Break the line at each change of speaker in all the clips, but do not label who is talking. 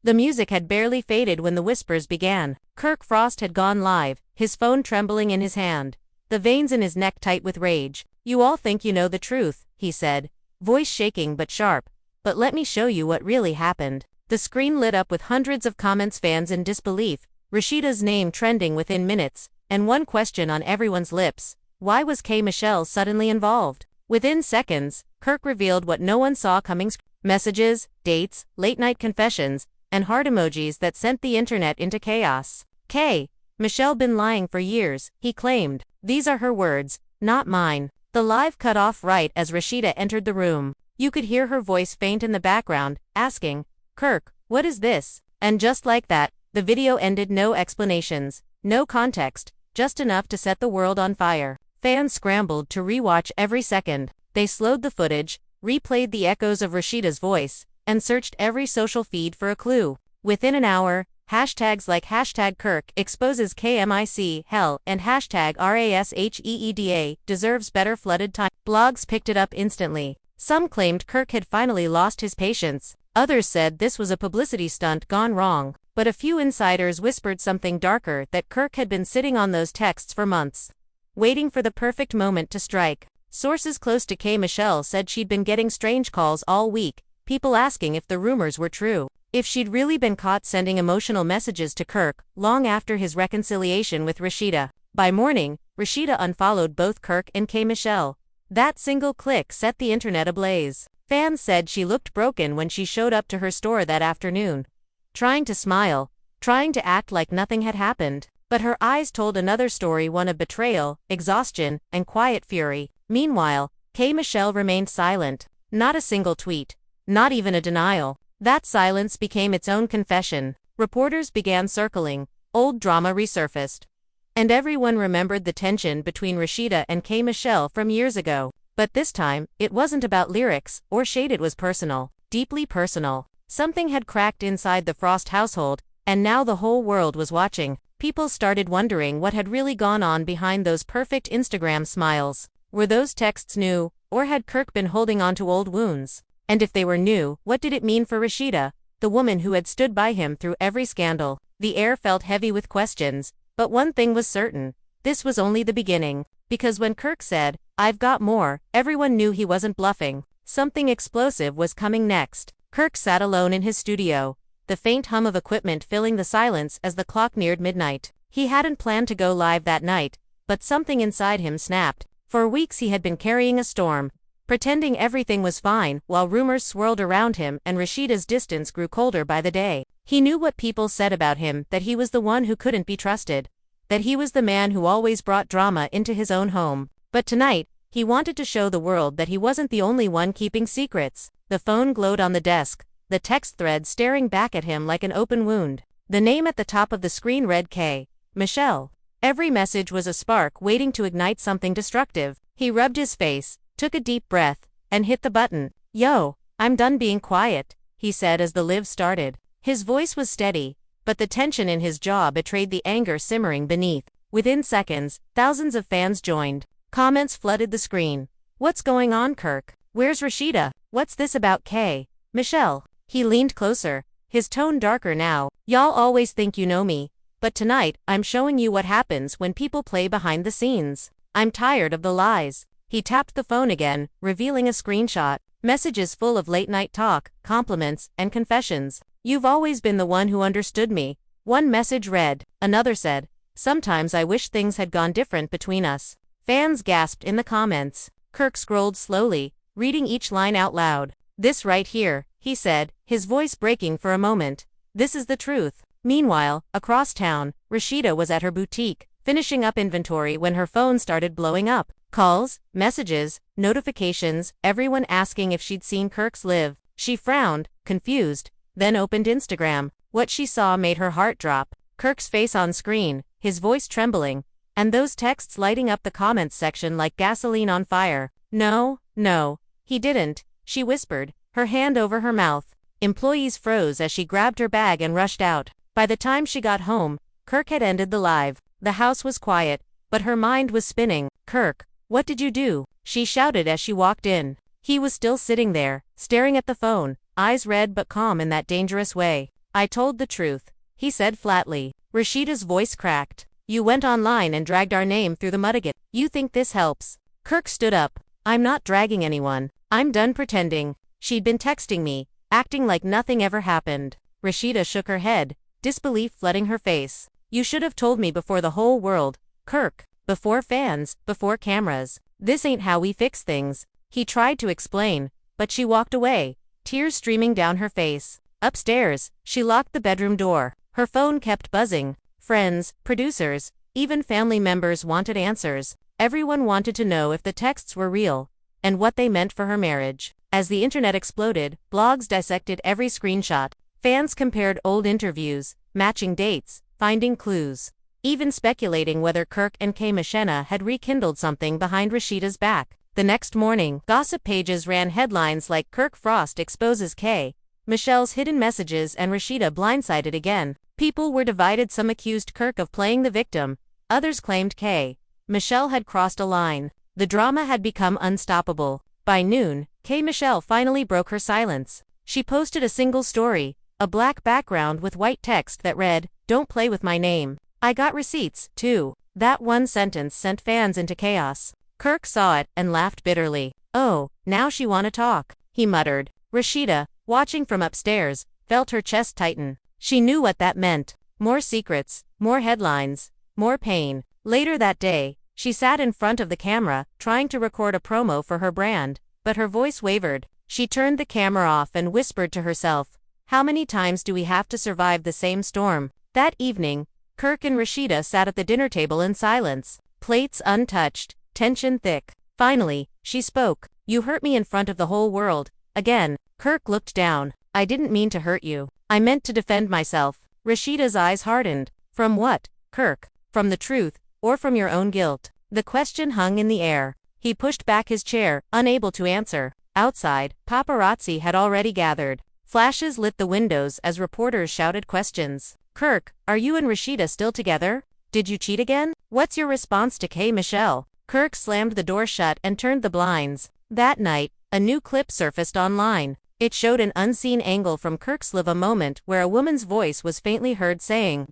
The music had barely faded when the whispers began. Kirk Frost had gone live, his phone trembling in his hand, the veins in his neck tight with rage. "You all think you know the truth," he said, voice shaking but sharp. "But let me show you what really happened." The screen lit up with hundreds of comments, fans in disbelief, Rasheeda's name trending within minutes, and one question on everyone's lips: why was K. Michelle suddenly involved? Within seconds, Kirk revealed what no one saw coming: messages, dates, late-night confessions, and heart emojis that sent the internet into chaos. K. Michelle been lying for years, he claimed. These are her words, not mine. The live cut off right as Rasheeda entered the room. You could hear her voice faint in the background, asking, "Kirk, what is this?" And just like that, the video ended. No explanations, no context, just enough to set the world on fire. Fans scrambled to rewatch every second. They slowed the footage, replayed the echoes of Rasheeda's voice, and searched every social feed for a clue. Within an hour, hashtags like #Kirk exposes KMIC hell and #RASHEEDA deserves better flooded time. Blogs picked it up instantly. Some claimed Kirk had finally lost his patience. Others said this was a publicity stunt gone wrong. But a few insiders whispered something darker, that Kirk had been sitting on those texts for months, waiting for the perfect moment to strike. Sources close to K. Michelle said she'd been getting strange calls all week, people asking if the rumors were true, if she'd really been caught sending emotional messages to Kirk, long after his reconciliation with Rasheeda. By morning, Rasheeda unfollowed both Kirk and K. Michelle. That single click set the internet ablaze. Fans said she looked broken when she showed up to her store that afternoon, trying to smile, trying to act like nothing had happened. But her eyes told another story, one of betrayal, exhaustion, and quiet fury. Meanwhile, K. Michelle remained silent. Not a single tweet. Not even a denial. That silence became its own confession. Reporters began circling. Old drama resurfaced. And everyone remembered the tension between Rasheeda and K. Michelle from years ago. But this time, it wasn't about lyrics or shade, it was personal. Deeply personal. Something had cracked inside the Frost household, and now the whole world was watching. People started wondering what had really gone on behind those perfect Instagram smiles. Were those texts new, or had Kirk been holding on to old wounds? And if they were new, what did it mean for Rasheeda, the woman who had stood by him through every scandal? The air felt heavy with questions, but one thing was certain: this was only the beginning. Because when Kirk said, "I've got more," everyone knew he wasn't bluffing. Something explosive was coming next. Kirk sat alone in his studio, the faint hum of equipment filling the silence as the clock neared midnight. He hadn't planned to go live that night, but something inside him snapped. For weeks he had been carrying a storm, pretending everything was fine, while rumors swirled around him and Rasheeda's distance grew colder by the day. He knew what people said about him, that he was the one who couldn't be trusted, that he was the man who always brought drama into his own home. But tonight, he wanted to show the world that he wasn't the only one keeping secrets. The phone glowed on the desk, the text thread staring back at him like an open wound. The name at the top of the screen read K. Michelle. Every message was a spark waiting to ignite something destructive. He rubbed his face, took a deep breath, and hit the button. "Yo, I'm done being quiet," he said as the live started. His voice was steady, but the tension in his jaw betrayed the anger simmering beneath. Within seconds, thousands of fans joined. Comments flooded the screen. "What's going on, Kirk? Where's Rasheeda? What's this about K. Michelle?" He leaned closer, his tone darker now. "Y'all always think you know me, but tonight, I'm showing you what happens when people play behind the scenes. I'm tired of the lies." He tapped the phone again, revealing a screenshot. Messages full of late-night talk, compliments, and confessions. "You've always been the one who understood me," one message read. Another said, "Sometimes I wish things had gone different between us." Fans gasped in the comments. Kirk scrolled slowly, reading each line out loud. "This right here," he said, his voice breaking for a moment. "This is the truth." Meanwhile, across town, Rasheeda was at her boutique, finishing up inventory when her phone started blowing up. Calls, messages, notifications, everyone asking if she'd seen Kirk's live. She frowned, confused, then opened Instagram. What she saw made her heart drop. Kirk's face on screen, his voice trembling, and those texts lighting up the comments section like gasoline on fire. No, he didn't," she whispered, her hand over her mouth. Employees froze as she grabbed her bag and rushed out. By the time she got home, Kirk had ended the live. The house was quiet, but her mind was spinning. "Kirk, what did you do?" she shouted as she walked in. He was still sitting there, staring at the phone, eyes red but calm in that dangerous way. I told the truth, he said flatly. Rasheeda's voice cracked. You went online and dragged our name through the mud again. You think this helps? Kirk stood up. I'm not dragging anyone. I'm done pretending. She'd been texting me, acting like nothing ever happened. Rasheeda shook her head, disbelief flooding her face. You should have told me before the whole world, Kirk. Before fans, before cameras. This ain't how we fix things. He tried to explain, but she walked away, tears streaming down her face. Upstairs, she locked the bedroom door. Her phone kept buzzing. Friends, producers, even family members wanted answers. Everyone wanted to know if the texts were real, and what they meant for her marriage. As the internet exploded, blogs dissected every screenshot. Fans compared old interviews, matching dates, finding clues, even speculating whether Kirk and Kay Machena had rekindled something behind Rasheeda's back. The next morning, gossip pages ran headlines like Kirk Frost exposes Kay, Michelle's hidden messages, and Rasheeda blindsided again. People were divided. Some accused Kirk of playing the victim, others claimed Kay Michelle had crossed a line. The drama had become unstoppable. By noon, Kay Michelle finally broke her silence. She posted a single story, a black background with white text that read, "Don't play with my name. I got receipts, too." That one sentence sent fans into chaos. Kirk saw it and laughed bitterly. Oh, now she wanna talk, he muttered. Rasheeda, watching from upstairs, felt her chest tighten. She knew what that meant. More secrets, more headlines, more pain. Later that day, she sat in front of the camera, trying to record a promo for her brand, but her voice wavered. She turned the camera off and whispered to herself, how many times do we have to survive the same storm? That evening, Kirk and Rasheeda sat at the dinner table in silence, plates untouched, tension thick. Finally, she spoke. You hurt me in front of the whole world. Again. Kirk looked down. I didn't mean to hurt you. I meant to defend myself. Rasheeda's eyes hardened. From what, Kirk? From the truth, or from your own guilt? The question hung in the air. He pushed back his chair, unable to answer. Outside, paparazzi had already gathered. Flashes lit the windows as reporters shouted questions. Kirk, are you and Rasheeda still together? Did you cheat again? What's your response to Kay Michelle? Kirk slammed the door shut and turned the blinds. That night, a new clip surfaced online. It showed an unseen angle from Kirk's live, a moment where a woman's voice was faintly heard saying,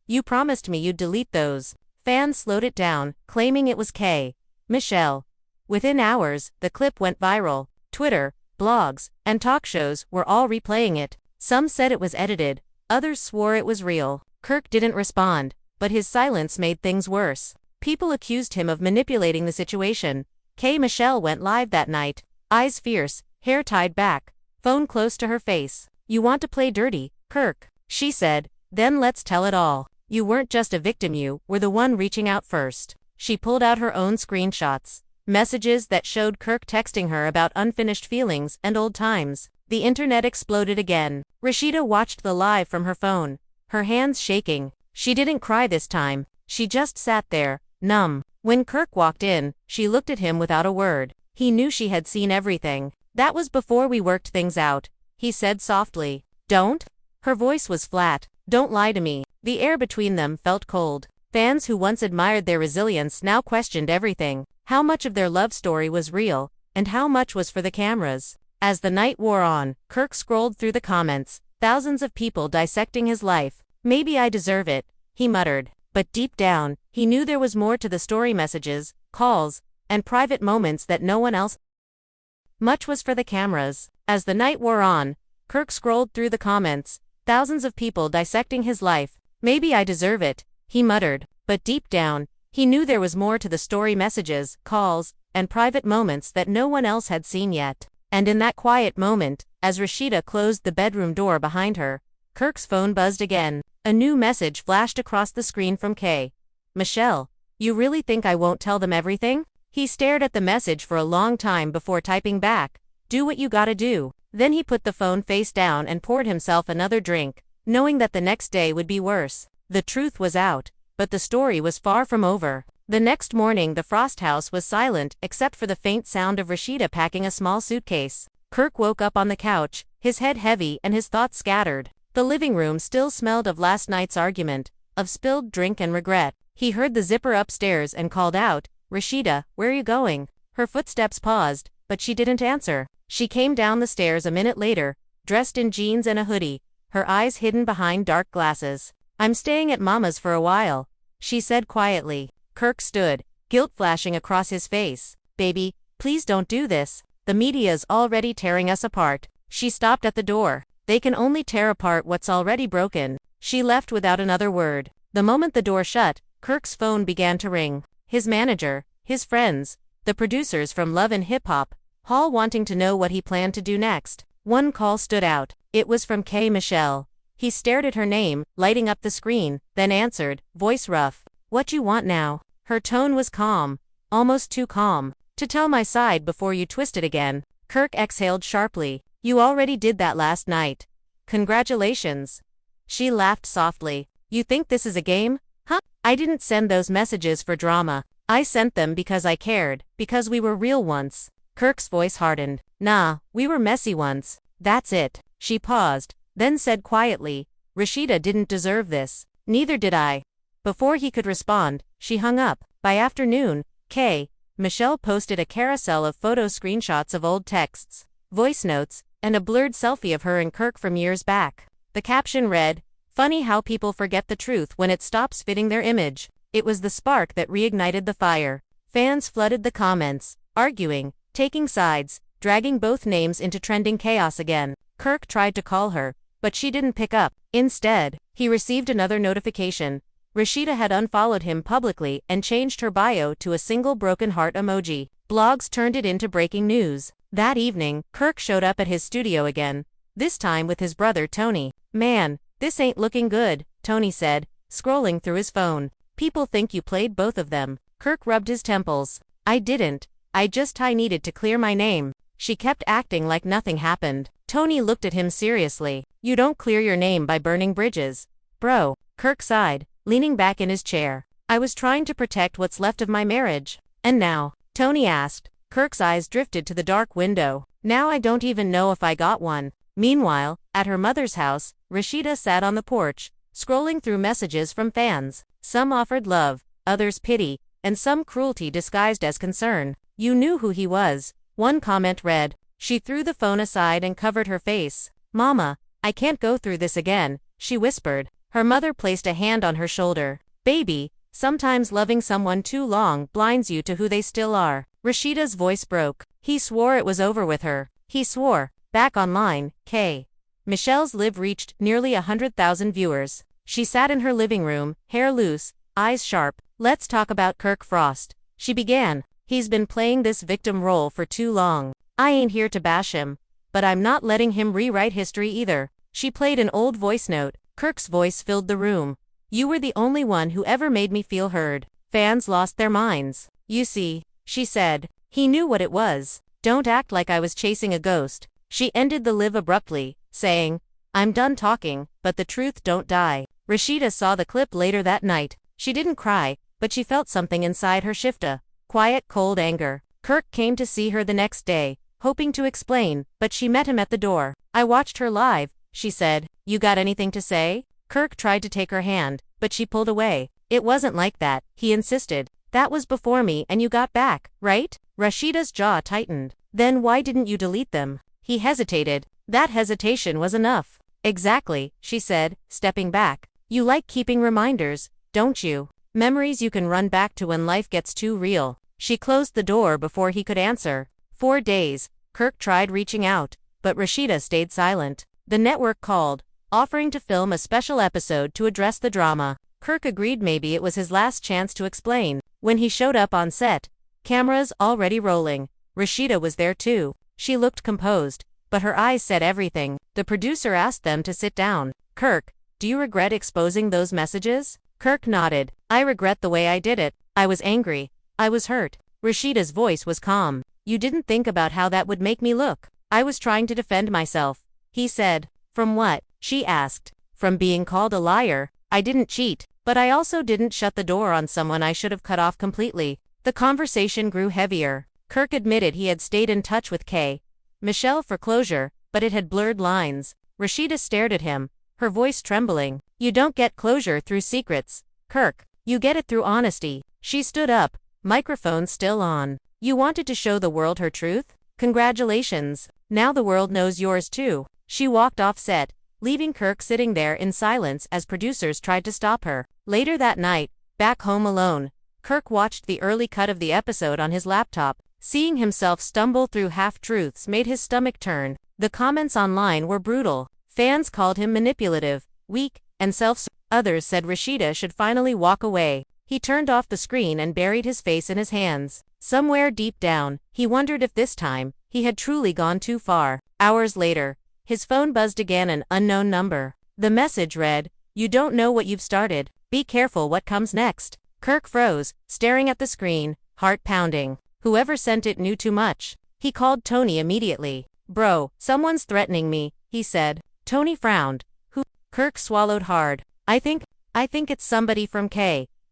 "You promised me you'd delete those." Fans slowed it down, claiming it was Kay Michelle. Within hours, the clip went viral. Twitter, blogs, and talk shows were all replaying it. Some said it was edited, others swore it was real. Kirk didn't respond, but his silence made things worse. People accused him of manipulating the situation. Kay Michelle went live that night, eyes fierce, hair tied back, phone close to her face. You want to play dirty, Kirk, she said, then let's tell it all. You weren't just a victim, you were the one reaching out first. She pulled out her own screenshots, messages that showed Kirk texting her about unfinished feelings and old times. The internet exploded again. Rasheeda watched the live from her phone, her hands shaking. She didn't cry this time, she just sat there, numb. When Kirk walked in, she looked at him without a word. He knew she had seen everything. That was before we worked things out, he said softly. Don't? Her voice was flat. Don't lie to me. The air between them felt cold. Fans who once admired their resilience now questioned everything. How much of their love story was real, and how much was for the cameras? As the night wore on, Kirk scrolled through the comments, thousands of people dissecting his life. Maybe I deserve it, he muttered. But deep down, he knew there was more to the story, messages, calls, and private moments that no one else. Much was for the cameras. As the night wore on, Kirk scrolled through the comments, thousands of people dissecting his life. Maybe I deserve it, he muttered. But deep down, he knew there was more to the story, messages, calls, and private moments that no one else had seen yet. And in that quiet moment, as Rasheeda closed the bedroom door behind her, Kirk's phone buzzed again. A new message flashed across the screen from Kay Michelle. You really think I won't tell them everything? He stared at the message for a long time before typing back, do what you gotta do. Then he put the phone face down and poured himself another drink, knowing that the next day would be worse. The truth was out, but the story was far from over. The next morning the Frost house was silent except for the faint sound of Rasheeda packing a small suitcase. Kirk woke up on the couch, his head heavy and his thoughts scattered. The living room still smelled of last night's argument, of spilled drink and regret. He heard the zipper upstairs and called out, Rasheeda, where are you going? Her footsteps paused, but she didn't answer. She came down the stairs a minute later, dressed in jeans and a hoodie, her eyes hidden behind dark glasses. "I'm staying at Mama's for a while," she said quietly. Kirk stood, guilt flashing across his face. "Baby, please don't do this. The media's already tearing us apart." She stopped at the door. "They can only tear apart what's already broken." She left without another word. The moment the door shut, Kirk's phone began to ring. His manager, his friends, the producers from Love and Hip Hop, all wanting to know what he planned to do next. One call stood out. It was from K. Michelle. He stared at her name, lighting up the screen, then answered, voice rough. "What you want now?" Her tone was calm, almost too calm. "To tell my side before you twist it again." Kirk exhaled sharply. "You already did that last night. Congratulations." She laughed softly. "You think this is a game? Huh? I didn't send those messages for drama. I sent them because I cared, because we were real once." Kirk's voice hardened. "Nah, we were messy once. That's it." She paused, then said quietly, "Rasheeda didn't deserve this. Neither did I." Before he could respond, she hung up. By afternoon, Michelle posted a carousel of photo screenshots of old texts, voice notes, and a blurred selfie of her and Kirk from years back. The caption read, "Funny how people forget the truth when it stops fitting their image." It was the spark that reignited the fire. Fans flooded the comments, arguing, taking sides, dragging both names into trending chaos again. Kirk tried to call her, but she didn't pick up. Instead, he received another notification. Rasheeda had unfollowed him publicly and changed her bio to a single broken heart emoji. Blogs turned it into breaking news. That evening, Kirk showed up at his studio again, this time with his brother Tony. "Man, this ain't looking good," Tony said, scrolling through his phone. "People think you played both of them." Kirk rubbed his temples. "I didn't. I needed to clear my name." She kept acting like nothing happened. Tony looked at him seriously. "You don't clear your name by burning bridges, bro." Kirk sighed, leaning back in his chair. "I was trying to protect what's left of my marriage." "And now?" Tony asked. Kirk's eyes drifted to the dark window. "Now I don't even know if I got one." Meanwhile, at her mother's house, Rasheeda sat on the porch, scrolling through messages from fans. Some offered love, others pity, and some cruelty disguised as concern. "You knew who he was," one comment read. She threw the phone aside and covered her face. "Mama, I can't go through this again," she whispered. Her mother placed a hand on her shoulder. "Baby, sometimes loving someone too long blinds you to who they still are." Rasheeda's voice broke. He swore it was over with her. He swore. Back online, Michelle's live reached nearly 100,000 viewers. She sat in her living room, hair loose, eyes sharp. "Let's talk about Kirk Frost," she began. "He's been playing this victim role for too long. I ain't here to bash him, but I'm not letting him rewrite history either." She played an old voice note. Kirk's voice filled the room. "You were the only one who ever made me feel heard." Fans lost their minds. "You see," she said, "he knew what it was. Don't act like I was chasing a ghost." She ended the live abruptly, saying, "I'm done talking, but the truth don't die." Rasheeda saw the clip later that night. She didn't cry, but she felt something inside her shift, a quiet, cold anger. Kirk came to see her the next day, hoping to explain, but she met him at the door. "I watched her live," she said. "You got anything to say?" Kirk tried to take her hand, but she pulled away. "It wasn't like that," he insisted. "That was before me and you got back, right?" Rasheeda's jaw tightened. "Then why didn't you delete them?" He hesitated. That hesitation was enough. "Exactly," she said, stepping back. "You like keeping reminders, don't you? Memories you can run back to when life gets too real." She closed the door before he could answer. 4 days, Kirk tried reaching out, but Rasheeda stayed silent. The network called, offering to film a special episode to address the drama. Kirk agreed maybe it was his last chance to explain. When he showed up on set, cameras already rolling, Rasheeda was there too. She looked composed, but her eyes said everything. The producer asked them to sit down. "Kirk, do you regret exposing those messages?" Kirk nodded. "I regret the way I did it. I was angry. I was hurt." Rasheeda's voice was calm. "You didn't think about how that would make me look." "I was trying to defend myself," he said. "From what?" she asked. "From being called a liar. I didn't cheat, but I also didn't shut the door on someone I should have cut off completely." The conversation grew heavier. Kirk admitted he had stayed in touch with Michelle for closure, but it had blurred lines. Rasheeda stared at him, her voice trembling. "You don't get closure through secrets, Kirk. You get it through honesty." She stood up, microphone still on. "You wanted to show the world her truth? Congratulations. Now the world knows yours too." She walked off set, leaving Kirk sitting there in silence as producers tried to stop her. Later that night, back home alone, Kirk watched the early cut of the episode on his laptop. Seeing himself stumble through half-truths made his stomach turn. The comments online were brutal. Fans called him manipulative, weak, and self-serving. Others said Rasheeda should finally walk away. He turned off the screen and buried his face in his hands. Somewhere deep down, he wondered if this time, he had truly gone too far. Hours later, his phone buzzed again, an unknown number. The message read, "You don't know what you've started. Be careful what comes next." Kirk froze, staring at the screen, heart pounding. Whoever sent it knew too much. He called Tony immediately. "Bro, someone's threatening me," he said. Tony frowned. "Who?" Kirk swallowed hard. I think it's somebody from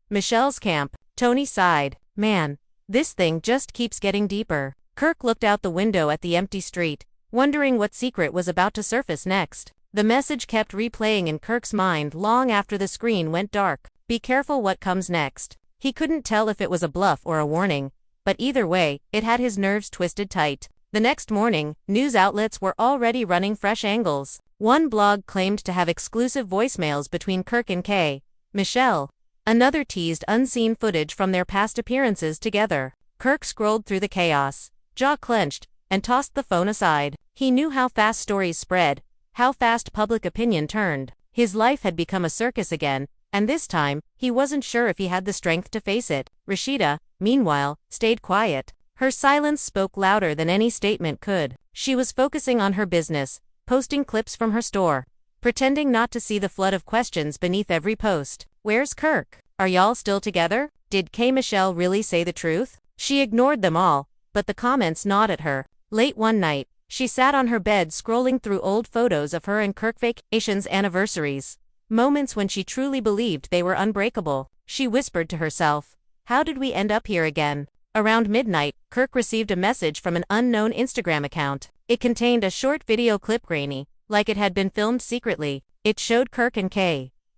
Michelle's camp." Tony sighed. "Man, this thing just keeps getting deeper." Kirk looked out the window at the empty street, wondering what secret was about to surface next. The message kept replaying in Kirk's mind long after the screen went dark. Be careful what comes next. He couldn't tell if it was a bluff or a warning, but either way, it had his nerves twisted tight. The next morning, news outlets were already running fresh angles. One blog claimed to have exclusive voicemails between Kirk and Michelle. Another teased unseen footage from their past appearances together. Kirk scrolled through the chaos, jaw clenched, and tossed the phone aside. He knew how fast stories spread, how fast public opinion turned. His life had become a circus again, and this time, he wasn't sure if he had the strength to face it. Rasheeda, meanwhile, stayed quiet. Her silence spoke louder than any statement could. She was focusing on her business, posting clips from her store, pretending not to see the flood of questions beneath every post. "Where's Kirk? Are y'all still together? Did Michelle really say the truth?" She ignored them all, but the comments gnawed at her. Late one night, she sat on her bed scrolling through old photos of her and Kirk vacations anniversaries. Moments when she truly believed they were unbreakable. She whispered to herself, "How did we end up here again?" Around midnight, Kirk received a message from an unknown Instagram account. It contained a short video clip, grainy, like it had been filmed secretly. It showed Kirk and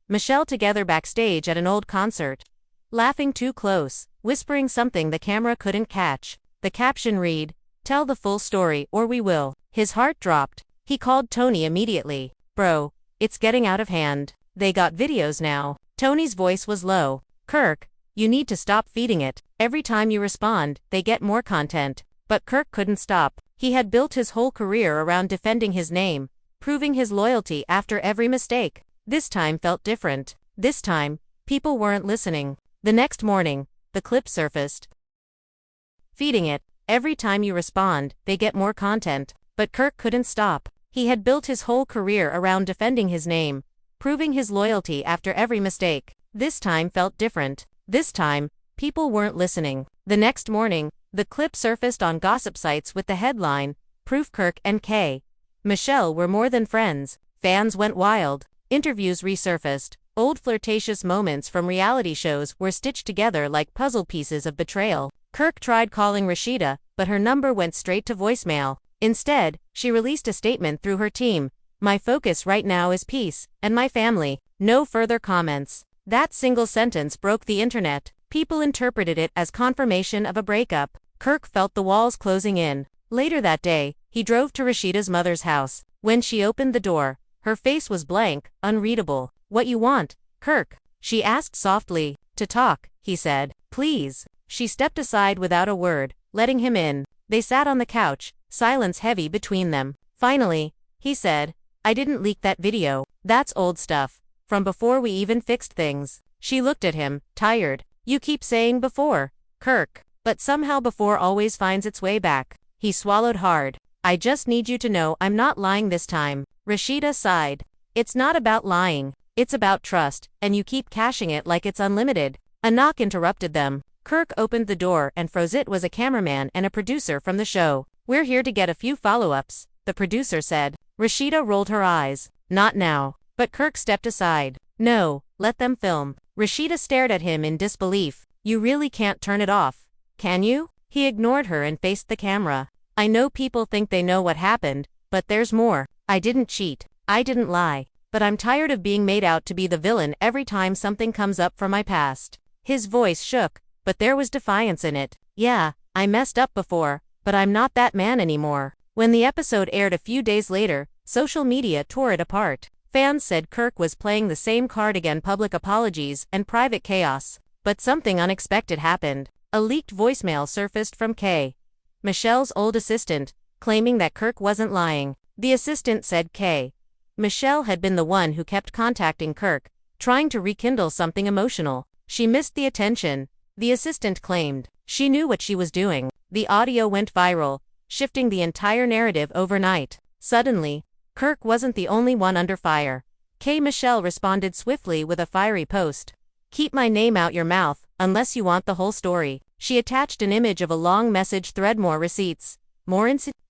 Michelle together backstage at an old concert, laughing too close, whispering something the camera couldn't catch. The caption read, "Tell the full story or we will." His heart dropped. He called Tony immediately. "Bro, it's getting out of hand. They got videos now." Tony's voice was low. "Kirk, you need to stop feeding it. Every time you respond, they get more content." But Kirk couldn't stop. He had built his whole career around defending his name, proving his loyalty after every mistake. This time felt different. This time, people weren't listening. The next morning, the clip surfaced. "Feeding it. Every time you respond, they get more content." But Kirk couldn't stop. He had built his whole career around defending his name, proving his loyalty after every mistake. This time felt different. This time, people weren't listening. The next morning, the clip surfaced on gossip sites with the headline, "Proof Kirk and Michelle were more than friends." Fans went wild. Interviews resurfaced. Old flirtatious moments from reality shows were stitched together like puzzle pieces of betrayal. Kirk tried calling Rasheeda, but her number went straight to voicemail. Instead, she released a statement through her team, "My focus right now is peace, and my family." No further comments. That single sentence broke the internet. People interpreted it as confirmation of a breakup. Kirk felt the walls closing in. Later that day, he drove to Rasheeda's mother's house. When she opened the door, her face was blank, unreadable. "What you want, Kirk?" she asked softly. "To talk," he said. "Please." She stepped aside without a word, letting him in. They sat on the couch, silence heavy between them. Finally, he said, "I didn't leak that video. That's old stuff, from before we even fixed things." She looked at him, tired. "You keep saying before, Kirk, but somehow before always finds its way back." He swallowed hard. "I just need you to know I'm not lying this time." Rasheeda sighed. "It's not about lying. It's about trust, and you keep cashing it like it's unlimited." A knock interrupted them. Kirk opened the door and froze. It was a cameraman and a producer from the show. "We're here to get a few follow-ups," the producer said. Rasheeda rolled her eyes. "Not now." But Kirk stepped aside. "No, let them film." Rasheeda stared at him in disbelief. "You really can't turn it off, can you?" He ignored her and faced the camera. "I know people think they know what happened, but there's more. I didn't cheat. I didn't lie. But I'm tired of being made out to be the villain every time something comes up from my past." His voice shook, but there was defiance in it. "Yeah, I messed up before, but I'm not that man anymore." When the episode aired a few days later, social media tore it apart. Fans said Kirk was playing the same card again: public apologies and private chaos. But something unexpected happened. A leaked voicemail surfaced from K. Michelle's old assistant, claiming that Kirk wasn't lying. The assistant said K. Michelle had been the one who kept contacting Kirk, trying to rekindle something emotional. She missed the attention, the assistant claimed. She knew what she was doing. The audio went viral, shifting the entire narrative overnight. Suddenly, Kirk wasn't the only one under fire. K. Michelle responded swiftly with a fiery post. "Keep my name out your mouth, unless you want the whole story." She attached an image of a long message thread: "More receipts.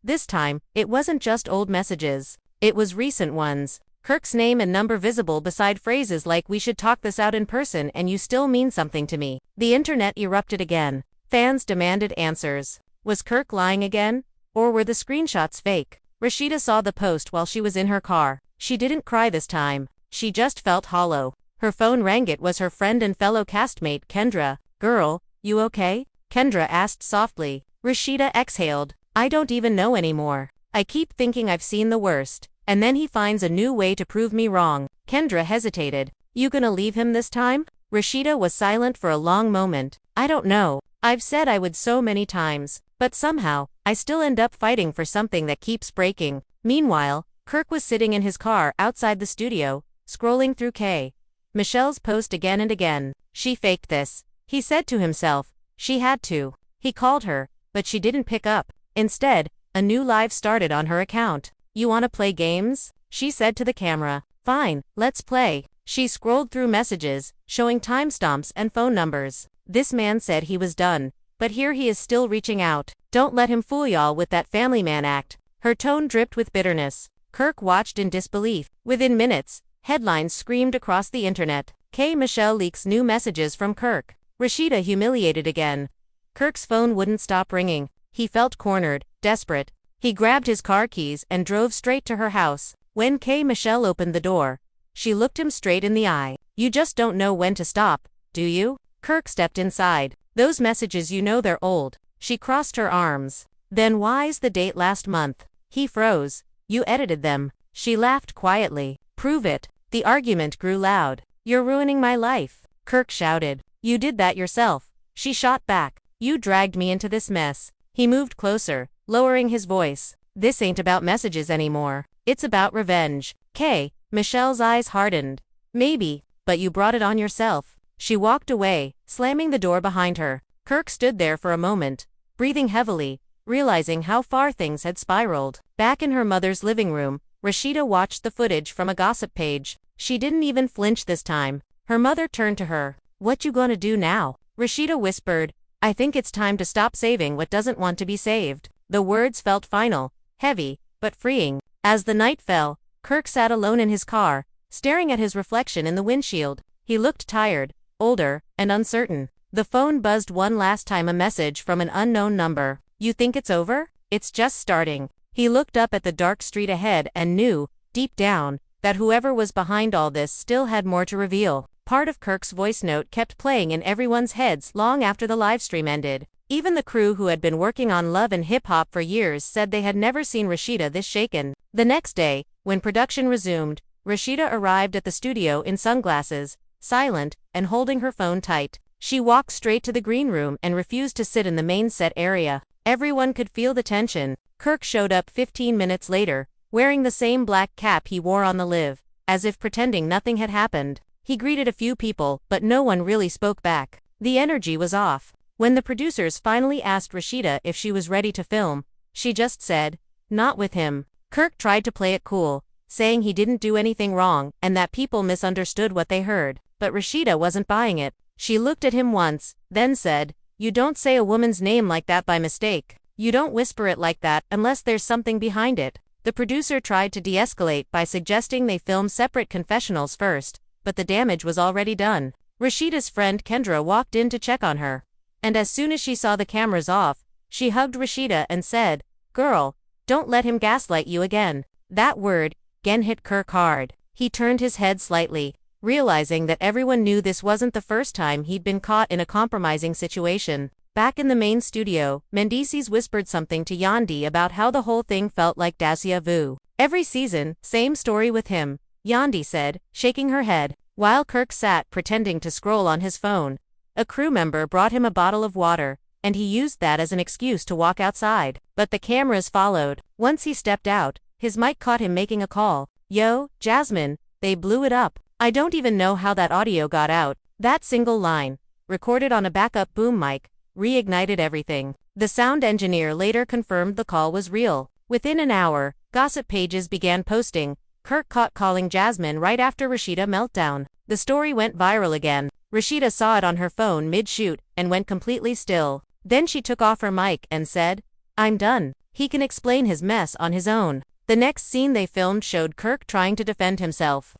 This time, it wasn't just old messages. It was recent ones. Kirk's name and number visible beside phrases like, "We should talk this out in person and you still mean something to me." The internet erupted again. Fans demanded answers. Was Kirk lying again? Or were the screenshots fake? Rasheeda saw the post while she was in her car. She didn't cry this time. She just felt hollow. Her phone rang. It was her friend and fellow castmate, Kendra. "Girl, you okay?" Kendra asked softly. Rasheeda exhaled. "I don't even know anymore. I keep thinking I've seen the worst. And then he finds a new way to prove me wrong." Kendra hesitated. "You gonna leave him this time?" Rasheeda was silent for a long moment. "I don't know. I've said I would so many times, but somehow, I still end up fighting for something that keeps breaking." Meanwhile, Kirk was sitting in his car outside the studio, scrolling through K. Michelle's post again and again. She faked this, he said to himself. She had to. He called her, but she didn't pick up. Instead, a new live started on her account. "You wanna play games?" she said to the camera. "Fine, let's play." She scrolled through messages, showing timestamps and phone numbers. This man said he was done, but here he is still reaching out. "Don't let him fool y'all with that family man act." Her tone dripped with bitterness. Kirk watched in disbelief. Within minutes, headlines screamed across the internet. K. Michelle leaks new messages from Kirk. Rasheeda humiliated again. Kirk's phone wouldn't stop ringing. He felt cornered, desperate. He grabbed his car keys and drove straight to her house. When K. Michelle opened the door, she looked him straight in the eye. "You just don't know when to stop, do you?" Kirk stepped inside. "Those messages, you know they're old." She crossed her arms. "Then why's the date last month?" He froze. "You edited them." She laughed quietly. "Prove it." The argument grew loud. "You're ruining my life," Kirk shouted. "You did that yourself." She shot back. "You dragged me into this mess." He moved closer, lowering his voice. "This ain't about messages anymore. It's about revenge." K. Michelle's eyes hardened. "Maybe, but you brought it on yourself." She walked away, slamming the door behind her. Kirk stood there for a moment, breathing heavily, realizing how far things had spiraled. Back in her mother's living room, Rasheeda watched the footage from a gossip page. She didn't even flinch this time. Her mother turned to her. "What you gonna do now?" Rasheeda whispered, "I think it's time to stop saving what doesn't want to be saved." The words felt final, heavy, but freeing. As the night fell, Kirk sat alone in his car, staring at his reflection in the windshield. He looked tired, older, and uncertain. The phone buzzed one last time, a message from an unknown number. "You think it's over? It's just starting." He looked up at the dark street ahead and knew, deep down, that whoever was behind all this still had more to reveal. Part of Kirk's voice note kept playing in everyone's heads long after the livestream ended. Even the crew who had been working on Love and Hip Hop for years said they had never seen Rasheeda this shaken. The next day, when production resumed, Rasheeda arrived at the studio in sunglasses, silent, and holding her phone tight. She walked straight to the green room and refused to sit in the main set area. Everyone could feel the tension. Kirk showed up 15 minutes later, wearing the same black cap he wore on the live, as if pretending nothing had happened. He greeted a few people, but no one really spoke back. The energy was off. When the producers finally asked Rasheeda if she was ready to film, she just said, "Not with him." Kirk tried to play it cool, saying he didn't do anything wrong and that people misunderstood what they heard. But Rasheeda wasn't buying it. She looked at him once, then said, "You don't say a woman's name like that by mistake. You don't whisper it like that unless there's something behind it." The producer tried to de-escalate by suggesting they film separate confessionals first, but the damage was already done. Rasheeda's friend Kendra walked in to check on her. And as soon as she saw the cameras off, she hugged Rasheeda and said, "Girl, don't let him gaslight you again." That word, again, hit Kirk hard. He turned his head slightly, realizing that everyone knew this wasn't the first time he'd been caught in a compromising situation. Back in the main studio, Mendices whispered something to Yandi about how the whole thing felt like déjà vu. Every season, same story with him. Yandi said, shaking her head, while Kirk sat pretending to scroll on his phone. A crew member brought him a bottle of water, and he used that as an excuse to walk outside. But the cameras followed. Once he stepped out, his mic caught him making a call. "Yo, Jasmine, they blew it up. I don't even know how that audio got out." That single line, recorded on a backup boom mic, reignited everything. The sound engineer later confirmed the call was real. Within an hour, gossip pages began posting, "Kirk caught calling Jasmine right after Rasheeda meltdown." The story went viral again. Rasheeda saw it on her phone mid-shoot and went completely still. Then she took off her mic and said, "I'm done. He can explain his mess on his own." The next scene they filmed showed Kirk trying to defend himself,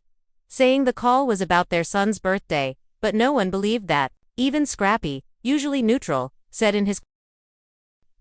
saying the call was about their son's birthday, but no one believed that. Even Scrappy, usually neutral, said in his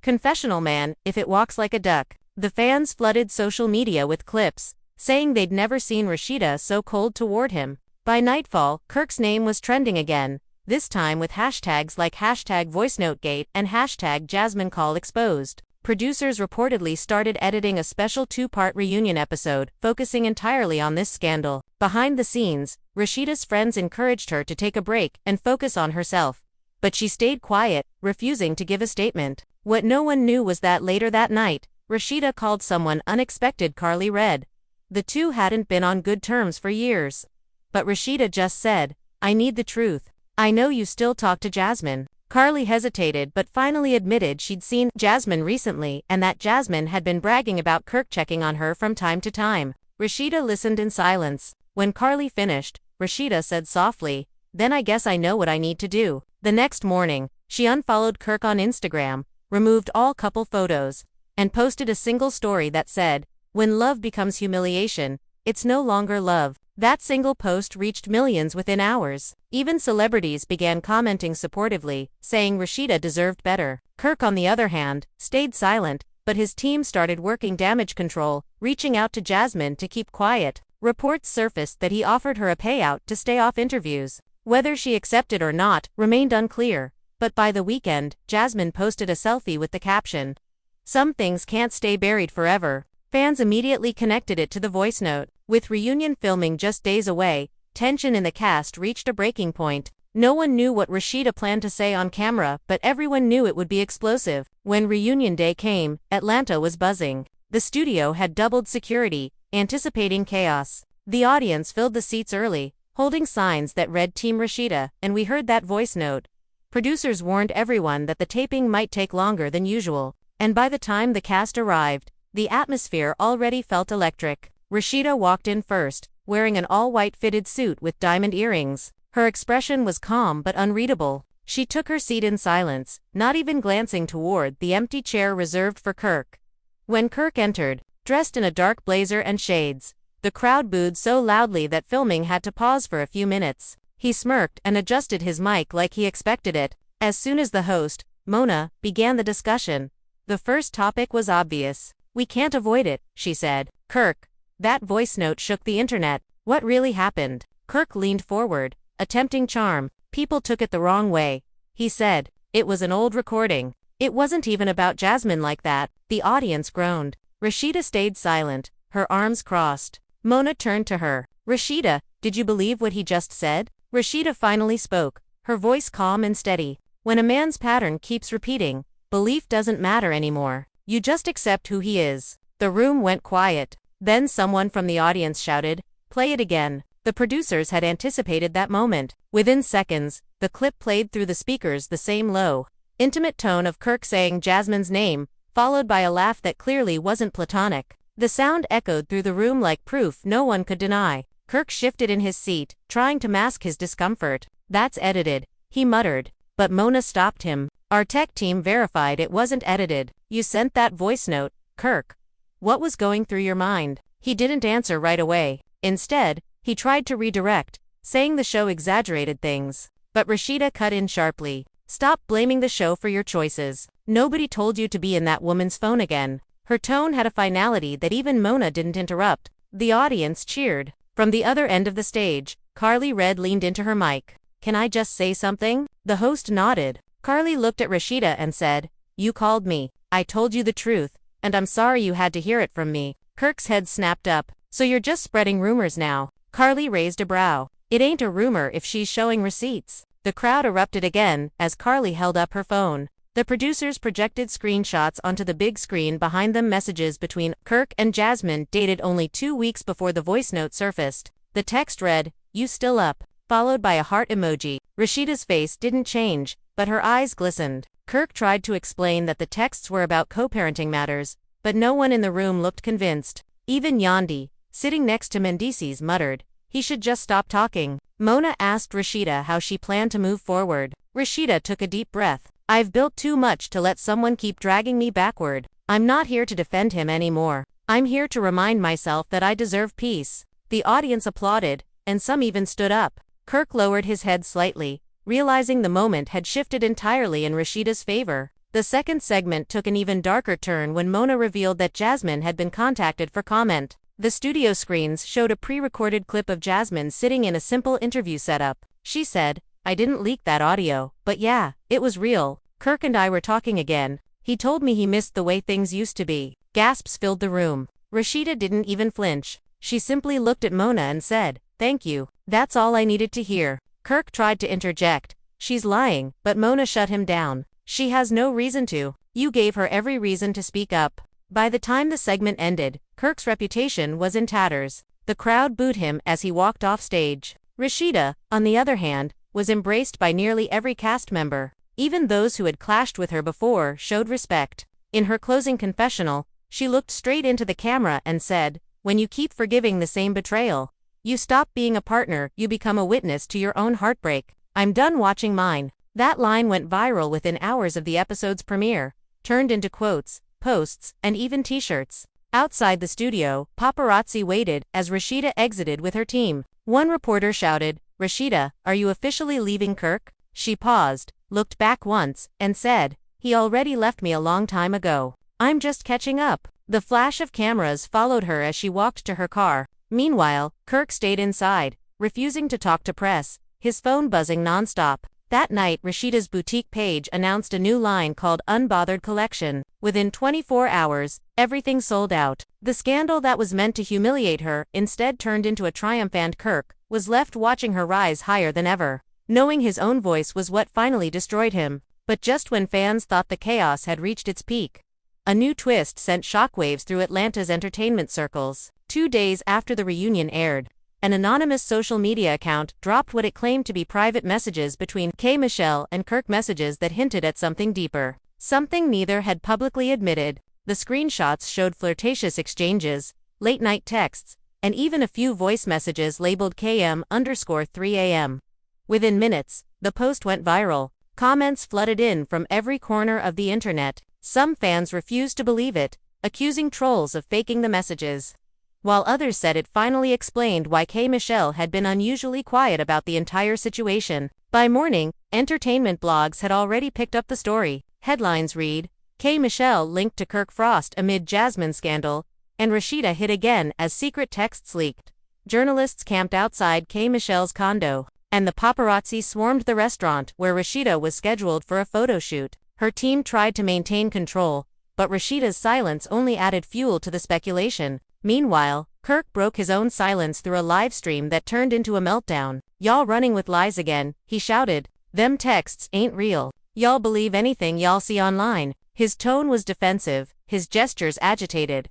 confessional, "Man, if it walks like a duck." The fans flooded social media with clips, saying they'd never seen Rasheeda so cold toward him. By nightfall, Kirk's name was trending again, this time with hashtags like #VoiceNoteGate and #JasmineCallExposed. Producers reportedly started editing a special 2-part reunion episode, focusing entirely on this scandal. Behind the scenes, Rasheeda's friends encouraged her to take a break and focus on herself. But she stayed quiet, refusing to give a statement. What no one knew was that later that night, Rasheeda called someone unexpected Carly Red. The two hadn't been on good terms for years. But Rasheeda just said, "I need the truth. I know you still talk to Jasmine." Carly hesitated but finally admitted she'd seen Jasmine recently and that Jasmine had been bragging about Kirk checking on her from time to time. Rasheeda listened in silence. When Carly finished, Rasheeda said softly, "Then I guess I know what I need to do." The next morning, she unfollowed Kirk on Instagram, removed all couple photos, and posted a single story that said, "When love becomes humiliation, it's no longer love." That single post reached millions within hours. Even celebrities began commenting supportively, saying Rasheeda deserved better. Kirk, on the other hand, stayed silent, but his team started working damage control, reaching out to Jasmine to keep quiet. Reports surfaced that he offered her a payout to stay off interviews. Whether she accepted or not remained unclear, but by the weekend, Jasmine posted a selfie with the caption, "Some things can't stay buried forever." Fans immediately connected it to the voice note. With reunion filming just days away, tension in the cast reached a breaking point. No one knew what Rasheeda planned to say on camera, but everyone knew it would be explosive. When reunion day came, Atlanta was buzzing. The studio had doubled security, anticipating chaos. The audience filled the seats early, holding signs that read Team Rasheeda, and we heard that voice note. Producers warned everyone that the taping might take longer than usual, and by the time the cast arrived, the atmosphere already felt electric. Rasheeda walked in first, wearing an all-white fitted suit with diamond earrings. Her expression was calm but unreadable. She took her seat in silence, not even glancing toward the empty chair reserved for Kirk. When Kirk entered, dressed in a dark blazer and shades, the crowd booed so loudly that filming had to pause for a few minutes. He smirked and adjusted his mic like he expected it. As soon as the host, Mona, began the discussion, the first topic was obvious. "We can't avoid it," she said. "Kirk." That voice note shook the internet. What really happened? Kirk leaned forward, attempting charm. "People took it the wrong way," he said. "It was an old recording. It wasn't even about Jasmine like that." The audience groaned. Rasheeda stayed silent, her arms crossed. Mona turned to her. "Rasheeda, did you believe what he just said?" Rasheeda finally spoke, her voice calm and steady. "When a man's pattern keeps repeating, belief doesn't matter anymore. You just accept who he is." The room went quiet. Then someone from the audience shouted, "Play it again." The producers had anticipated that moment. Within seconds, the clip played through the speakers, the same low, intimate tone of Kirk saying Jasmine's name, followed by a laugh that clearly wasn't platonic. The sound echoed through the room like proof no one could deny. Kirk shifted in his seat, trying to mask his discomfort. "That's edited," he muttered. But Mona stopped him. "Our tech team verified it wasn't edited. You sent that voice note, Kirk. What was going through your mind?" He didn't answer right away. Instead, he tried to redirect, saying the show exaggerated things. But Rasheeda cut in sharply. "Stop blaming the show for your choices. Nobody told you to be in that woman's phone again." Her tone had a finality that even Mona didn't interrupt. The audience cheered. From the other end of the stage, Carly Red leaned into her mic. "Can I just say something?" The host nodded. Carly looked at Rasheeda and said, "You called me. I told you the truth, and I'm sorry you had to hear it from me." Kirk's head snapped up. So you're just spreading rumors now. Carly raised a brow. It ain't a rumor if she's showing receipts. The crowd erupted again as Carly held up her phone. The producers projected screenshots onto the big screen behind them, messages between Kirk and Jasmine dated only 2 weeks before the voice note surfaced. The text read, "You still up?" followed by a heart emoji. Rasheeda's face didn't change, but her eyes glistened. Kirk tried to explain that the texts were about co-parenting matters, but no one in the room looked convinced. Even Yandi, sitting next to Mendices, muttered, "He should just stop talking." Mona asked Rasheeda how she planned to move forward. Rasheeda took a deep breath. "I've built too much to let someone keep dragging me backward. I'm not here to defend him anymore. I'm here to remind myself that I deserve peace." The audience applauded, and some even stood up. Kirk lowered his head slightly, realizing the moment had shifted entirely in Rasheeda's favor. The second segment took an even darker turn when Mona revealed that Jasmine had been contacted for comment. The studio screens showed a pre-recorded clip of Jasmine sitting in a simple interview setup. She said, "I didn't leak that audio, but yeah, it was real. Kirk and I were talking again. He told me he missed the way things used to be." Gasps filled the room. Rasheeda didn't even flinch. She simply looked at Mona and said, "Thank you. That's all I needed to hear." Kirk tried to interject. "She's lying," but Mona shut him down. "She has no reason to. You gave her every reason to speak up." By the time the segment ended, Kirk's reputation was in tatters. The crowd booed him as he walked off stage. Rasheeda, on the other hand, was embraced by nearly every cast member. Even those who had clashed with her before showed respect. In her closing confessional, she looked straight into the camera and said, "When you keep forgiving the same betrayal, you stop being a partner, you become a witness to your own heartbreak. I'm done watching mine." That line went viral within hours of the episode's premiere, turned into quotes, posts, and even t-shirts. Outside the studio, paparazzi waited as Rasheeda exited with her team. One reporter shouted, "Rasheeda, are you officially leaving Kirk?" She paused, looked back once, and said, "He already left me a long time ago. I'm just catching up." The flash of cameras followed her as she walked to her car. Meanwhile, Kirk stayed inside, refusing to talk to press, his phone buzzing nonstop. That night, Rasheeda's boutique page announced a new line called Unbothered Collection. Within 24 hours, everything sold out. The scandal that was meant to humiliate her instead turned into a triumph, and Kirk was left watching her rise higher than ever, knowing his own voice was what finally destroyed him. But just when fans thought the chaos had reached its peak, a new twist sent shockwaves through Atlanta's entertainment circles. 2 days after the reunion aired, an anonymous social media account dropped what it claimed to be private messages between K. Michelle and Kirk, messages that hinted at something deeper, something neither had publicly admitted. The screenshots showed flirtatious exchanges, late-night texts, and even a few voice messages labeled KM_3AM. Within minutes, the post went viral. Comments flooded in from every corner of the internet. Some fans refused to believe it, accusing trolls of faking the messages, while others said it finally explained why K. Michelle had been unusually quiet about the entire situation. By morning, entertainment blogs had already picked up the story. Headlines read, "K. Michelle linked to Kirk Frost amid Jasmine scandal," and "Rasheeda hit again as secret texts leaked." Journalists camped outside K. Michelle's condo, and the paparazzi swarmed the restaurant where Rasheeda was scheduled for a photo shoot. Her team tried to maintain control, but Rasheeda's silence only added fuel to the speculation. Meanwhile, Kirk broke his own silence through a live stream that turned into a meltdown. "Y'all running with lies again," he shouted. "Them texts ain't real. Y'all believe anything y'all see online." His tone was defensive, his gestures agitated.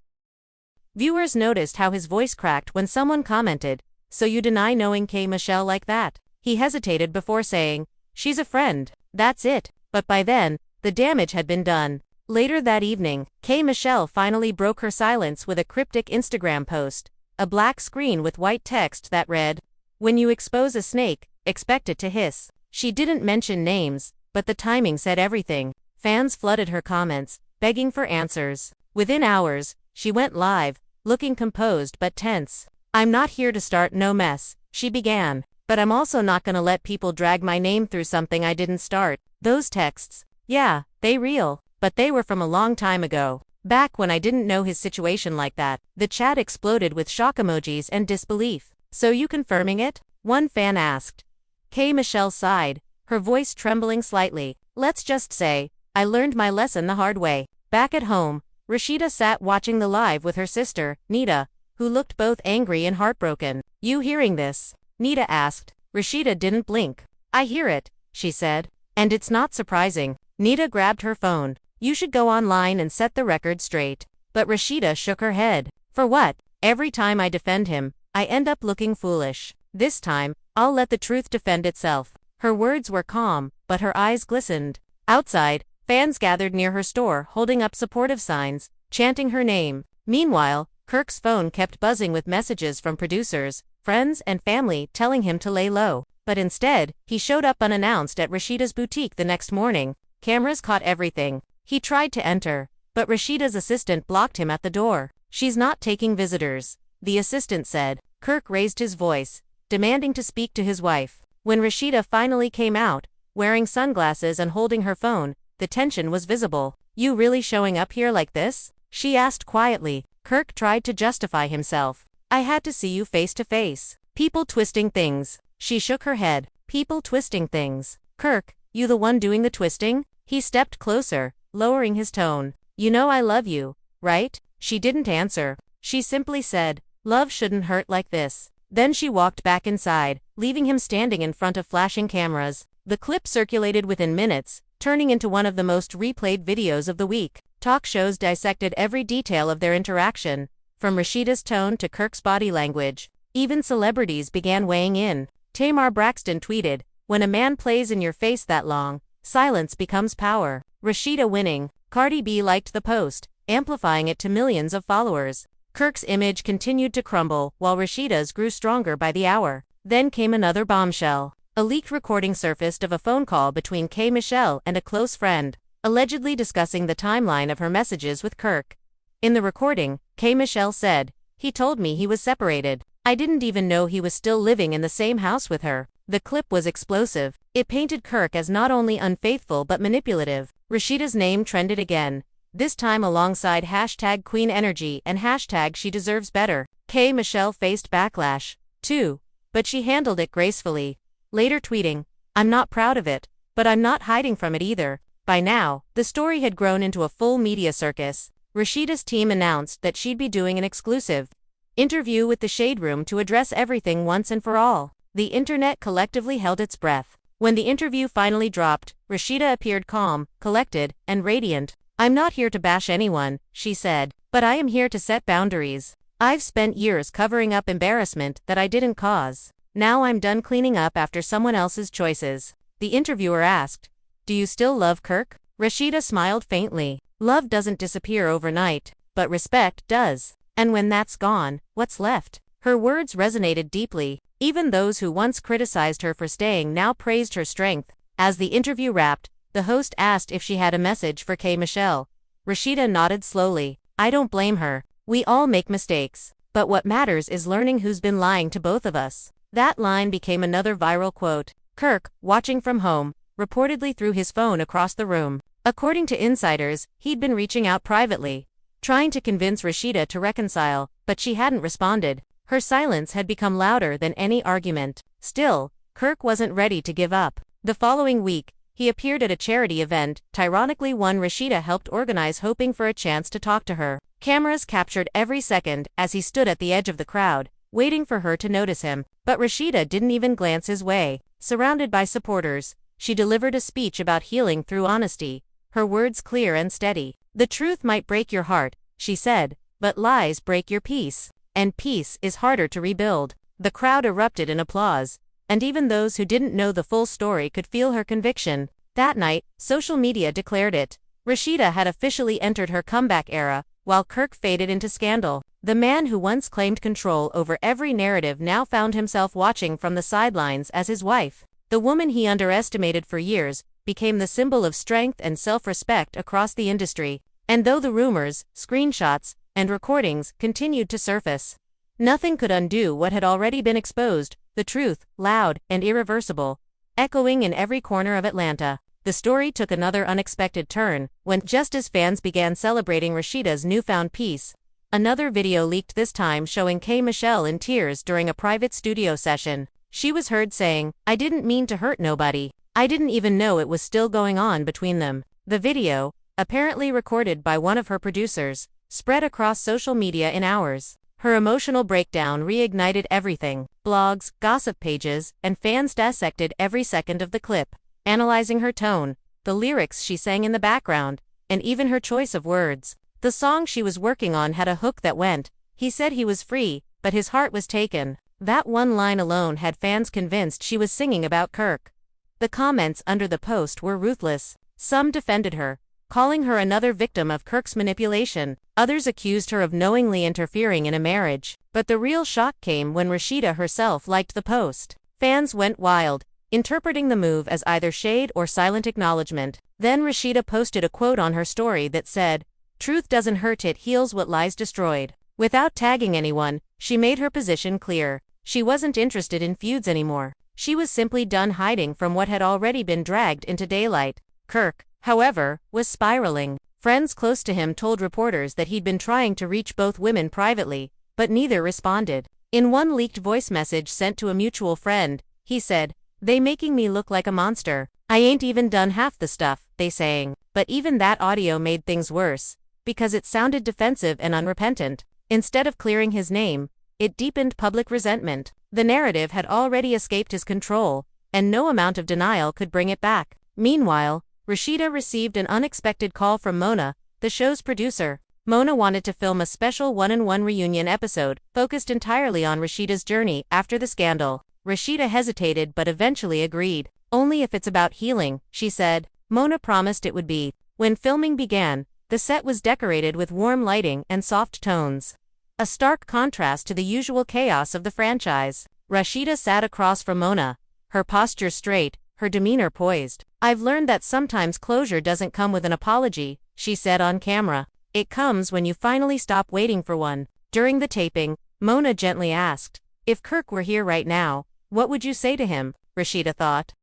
Viewers noticed how his voice cracked when someone commented, "So you deny knowing K. Michelle like that?" He hesitated before saying, "She's a friend, that's it." But by then, the damage had been done. Later that evening, K. Michelle finally broke her silence with a cryptic Instagram post, a black screen with white text that read, "When you expose a snake, expect it to hiss." She didn't mention names, but the timing said everything. Fans flooded her comments, begging for answers. Within hours, she went live, looking composed but tense. "I'm not here to start no mess," she began, "but I'm also not gonna let people drag my name through something I didn't start." Those texts, yeah, they real. But they were from a long time ago, back when I didn't know his situation like that. The chat exploded with shock emojis and disbelief. "So you confirming it?" one fan asked. K. Michelle sighed, her voice trembling slightly. "Let's just say, I learned my lesson the hard way." Back at home, Rasheeda sat watching the live with her sister, Nita, who looked both angry and heartbroken. "You hearing this?" Nita asked. Rasheeda didn't blink. "I hear it," she said. "And it's not surprising." Nita grabbed her phone. "You should go online and set the record straight." But Rasheeda shook her head. "For what? Every time I defend him, I end up looking foolish. This time, I'll let the truth defend itself." Her words were calm, but her eyes glistened. Outside, fans gathered near her store holding up supportive signs, chanting her name. Meanwhile, Kirk's phone kept buzzing with messages from producers, friends, and family telling him to lay low. But instead, he showed up unannounced at Rasheeda's boutique the next morning. Cameras caught everything. He tried to enter, but Rasheeda's assistant blocked him at the door. "She's not taking visitors," the assistant said. Kirk raised his voice, demanding to speak to his wife. When Rasheeda finally came out, wearing sunglasses and holding her phone, the tension was visible. "You really showing up here like this?" she asked quietly. Kirk tried to justify himself. "I had to see you face to face. People twisting things." She shook her head. "People twisting things. Kirk, you the one doing the twisting?" He stepped closer, lowering his tone. "You know I love you, right?" She didn't answer. She simply said, "Love shouldn't hurt like this." Then she walked back inside, leaving him standing in front of flashing cameras. The clip circulated within minutes, turning into one of the most replayed videos of the week. Talk shows dissected every detail of their interaction, from Rasheeda's tone to Kirk's body language. Even celebrities began weighing in. Tamar Braxton tweeted, "When a man plays in your face that long, silence becomes power." Rasheeda winning. Cardi B liked the post, amplifying it to millions of followers. Kirk's image continued to crumble, while Rasheeda's grew stronger by the hour. Then came another bombshell. A leaked recording surfaced of a phone call between K. Michelle and a close friend, allegedly discussing the timeline of her messages with Kirk. In the recording, K. Michelle said, "He told me he was separated. I didn't even know he was still living in the same house with her." The clip was explosive. It painted Kirk as not only unfaithful but manipulative. Rasheeda's name trended again, this time alongside hashtag Queen Energy and hashtag She Deserves Better. K. Michelle faced backlash, too, but she handled it gracefully, later tweeting, "I'm not proud of it, but I'm not hiding from it either." By now, the story had grown into a full media circus. Rasheeda's team announced that she'd be doing an exclusive interview with the Shade Room to address everything once and for all. The internet collectively held its breath. When the interview finally dropped, Rasheeda appeared calm, collected, and radiant. "I'm not here to bash anyone," she said, "but I am here to set boundaries. I've spent years covering up embarrassment that I didn't cause. Now I'm done cleaning up after someone else's choices." The interviewer asked, "Do you still love Kirk?" Rasheeda smiled faintly. "Love doesn't disappear overnight, but respect does. And when that's gone, what's left?" Her words resonated deeply. Even those who once criticized her for staying now praised her strength. As the interview wrapped, the host asked if she had a message for K. Michelle. Rasheeda nodded slowly. "I don't blame her. We all make mistakes. But what matters is learning who's been lying to both of us." That line became another viral quote. Kirk, watching from home, reportedly threw his phone across the room. According to insiders, he'd been reaching out privately, trying to convince Rasheeda to reconcile, but she hadn't responded. Her silence had become louder than any argument. Still, Kirk wasn't ready to give up. The following week, he appeared at a charity event, ironically one Rasheeda helped organize, hoping for a chance to talk to her. Cameras captured every second as he stood at the edge of the crowd, waiting for her to notice him. But Rasheeda didn't even glance his way. Surrounded by supporters, she delivered a speech about healing through honesty, her words clear and steady. "The truth might break your heart," she said, "but lies break your peace. And peace is harder to rebuild." The crowd erupted in applause, and even those who didn't know the full story could feel her conviction. That night, social media declared it. Rasheeda had officially entered her comeback era, while Kirk faded into scandal. The man who once claimed control over every narrative now found himself watching from the sidelines as his wife, the woman he underestimated for years, became the symbol of strength and self-respect across the industry. And though the rumors, screenshots, and recordings continued to surface, nothing could undo what had already been exposed, the truth, loud and irreversible, echoing in every corner of Atlanta. The story took another unexpected turn, when, just as fans began celebrating Rasheeda's newfound peace, another video leaked, this time showing K. Michelle in tears during a private studio session. She was heard saying, "I didn't mean to hurt nobody. I didn't even know it was still going on between them." The video, apparently recorded by one of her producers, spread across social media in hours. Her emotional breakdown reignited everything. Blogs, gossip pages, and fans dissected every second of the clip, analyzing her tone, the lyrics she sang in the background, and even her choice of words. The song she was working on had a hook that went, "He said he was free, but his heart was taken." That one line alone had fans convinced she was singing about Kirk. The comments under the post were ruthless. Some defended her, calling her another victim of Kirk's manipulation. Others accused her of knowingly interfering in a marriage. But the real shock came when Rasheeda herself liked the post. Fans went wild, interpreting the move as either shade or silent acknowledgement. Then Rasheeda posted a quote on her story that said, "Truth doesn't hurt, it heals what lies destroyed." Without tagging anyone, she made her position clear. She wasn't interested in feuds anymore. She was simply done hiding from what had already been dragged into daylight. Kirk, however, was spiraling. Friends close to him told reporters that he'd been trying to reach both women privately, but neither responded. In one leaked voice message sent to a mutual friend, he said, "They making me look like a monster. I ain't even done half the stuff they saying." But even that audio made things worse, because it sounded defensive and unrepentant. Instead of clearing his name, it deepened public resentment. The narrative had already escaped his control, and no amount of denial could bring it back. Meanwhile, Rasheeda received an unexpected call from Mona, the show's producer. Mona wanted to film a special one-on-one reunion episode, focused entirely on Rasheeda's journey after the scandal. Rasheeda hesitated but eventually agreed. "Only if it's about healing," she said. Mona promised it would be. When filming began, the set was decorated with warm lighting and soft tones, a stark contrast to the usual chaos of the franchise. Rasheeda sat across from Mona, her posture straight, her demeanor poised. "I've learned that sometimes closure doesn't come with an apology," she said on camera. "It comes when you finally stop waiting for one." During the taping, Mona gently asked, "If Kirk were here right now, what would you say to him?" Rasheeda thought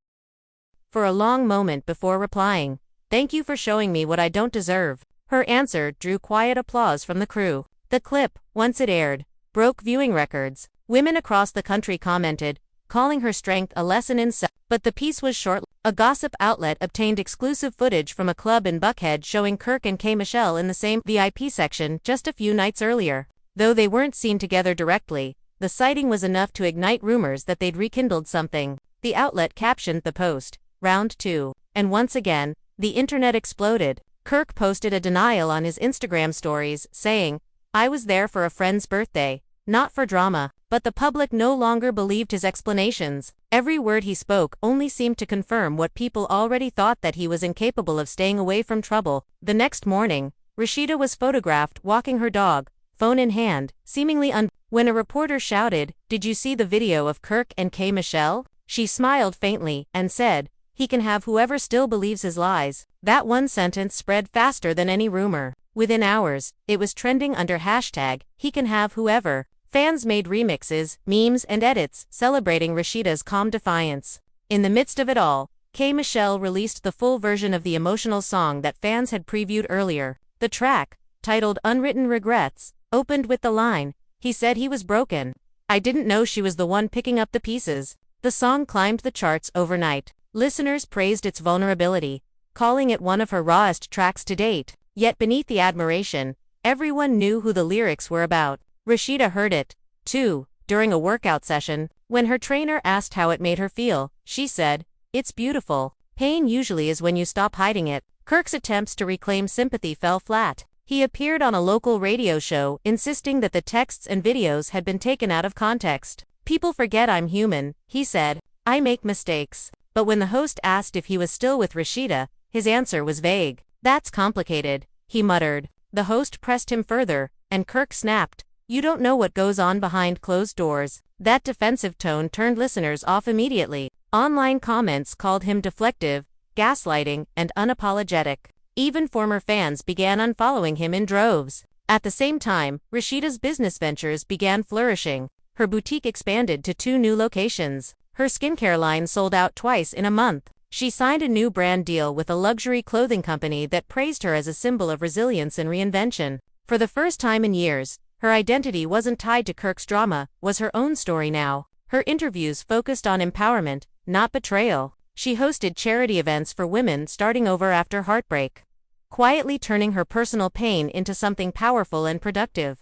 for a long moment before replying, "Thank you for showing me what I don't deserve." Her answer drew quiet applause from the crew. The clip, once it aired, broke viewing records. Women across the country commented, calling her strength a lesson in self. But the piece was short. A gossip outlet obtained exclusive footage from a club in Buckhead showing Kirk and K. Michelle in the same VIP section just a few nights earlier. Though they weren't seen together directly, the sighting was enough to ignite rumors that they'd rekindled something. The outlet captioned the post, "Round 2. And once again, the internet exploded. Kirk posted a denial on his Instagram stories, saying, "I was there for a friend's birthday, not for drama." But the public no longer believed his explanations. Every word he spoke only seemed to confirm what people already thought, that he was incapable of staying away from trouble. The next morning, Rasheeda was photographed walking her dog, phone in hand, seemingly When a reporter shouted, "Did you see the video of Kirk and K. Michelle?" she smiled faintly and said, "He can have whoever still believes his lies." That one sentence spread faster than any rumor. Within hours, it was trending under hashtag, "He can have whoever." Fans made remixes, memes, and edits, celebrating Rasheeda's calm defiance. In the midst of it all, K. Michelle released the full version of the emotional song that fans had previewed earlier. The track, titled Unwritten Regrets, opened with the line, "He said he was broken. I didn't know she was the one picking up the pieces." The song climbed the charts overnight. Listeners praised its vulnerability, calling it one of her rawest tracks to date. Yet beneath the admiration, everyone knew who the lyrics were about. Rasheeda heard it, too, during a workout session. When her trainer asked how it made her feel, she said, "It's beautiful. Pain usually is when you stop hiding it." Kirk's attempts to reclaim sympathy fell flat. He appeared on a local radio show, insisting that the texts and videos had been taken out of context. "People forget I'm human," he said. "I make mistakes." But when the host asked if he was still with Rasheeda, his answer was vague. "That's complicated," he muttered. The host pressed him further, and Kirk snapped, "You don't know what goes on behind closed doors." That defensive tone turned listeners off immediately. Online comments called him deflective, gaslighting, and unapologetic. Even former fans began unfollowing him in droves. At the same time, Rasheeda's business ventures began flourishing. Her boutique expanded to 2 new locations. Her skincare line sold out twice in a month. She signed a new brand deal with a luxury clothing company that praised her as a symbol of resilience and reinvention. For the first time in years, her identity wasn't tied to Kirk's drama, was her own story now. Her interviews focused on empowerment, not betrayal. She hosted charity events for women starting over after heartbreak, quietly turning her personal pain into something powerful and productive.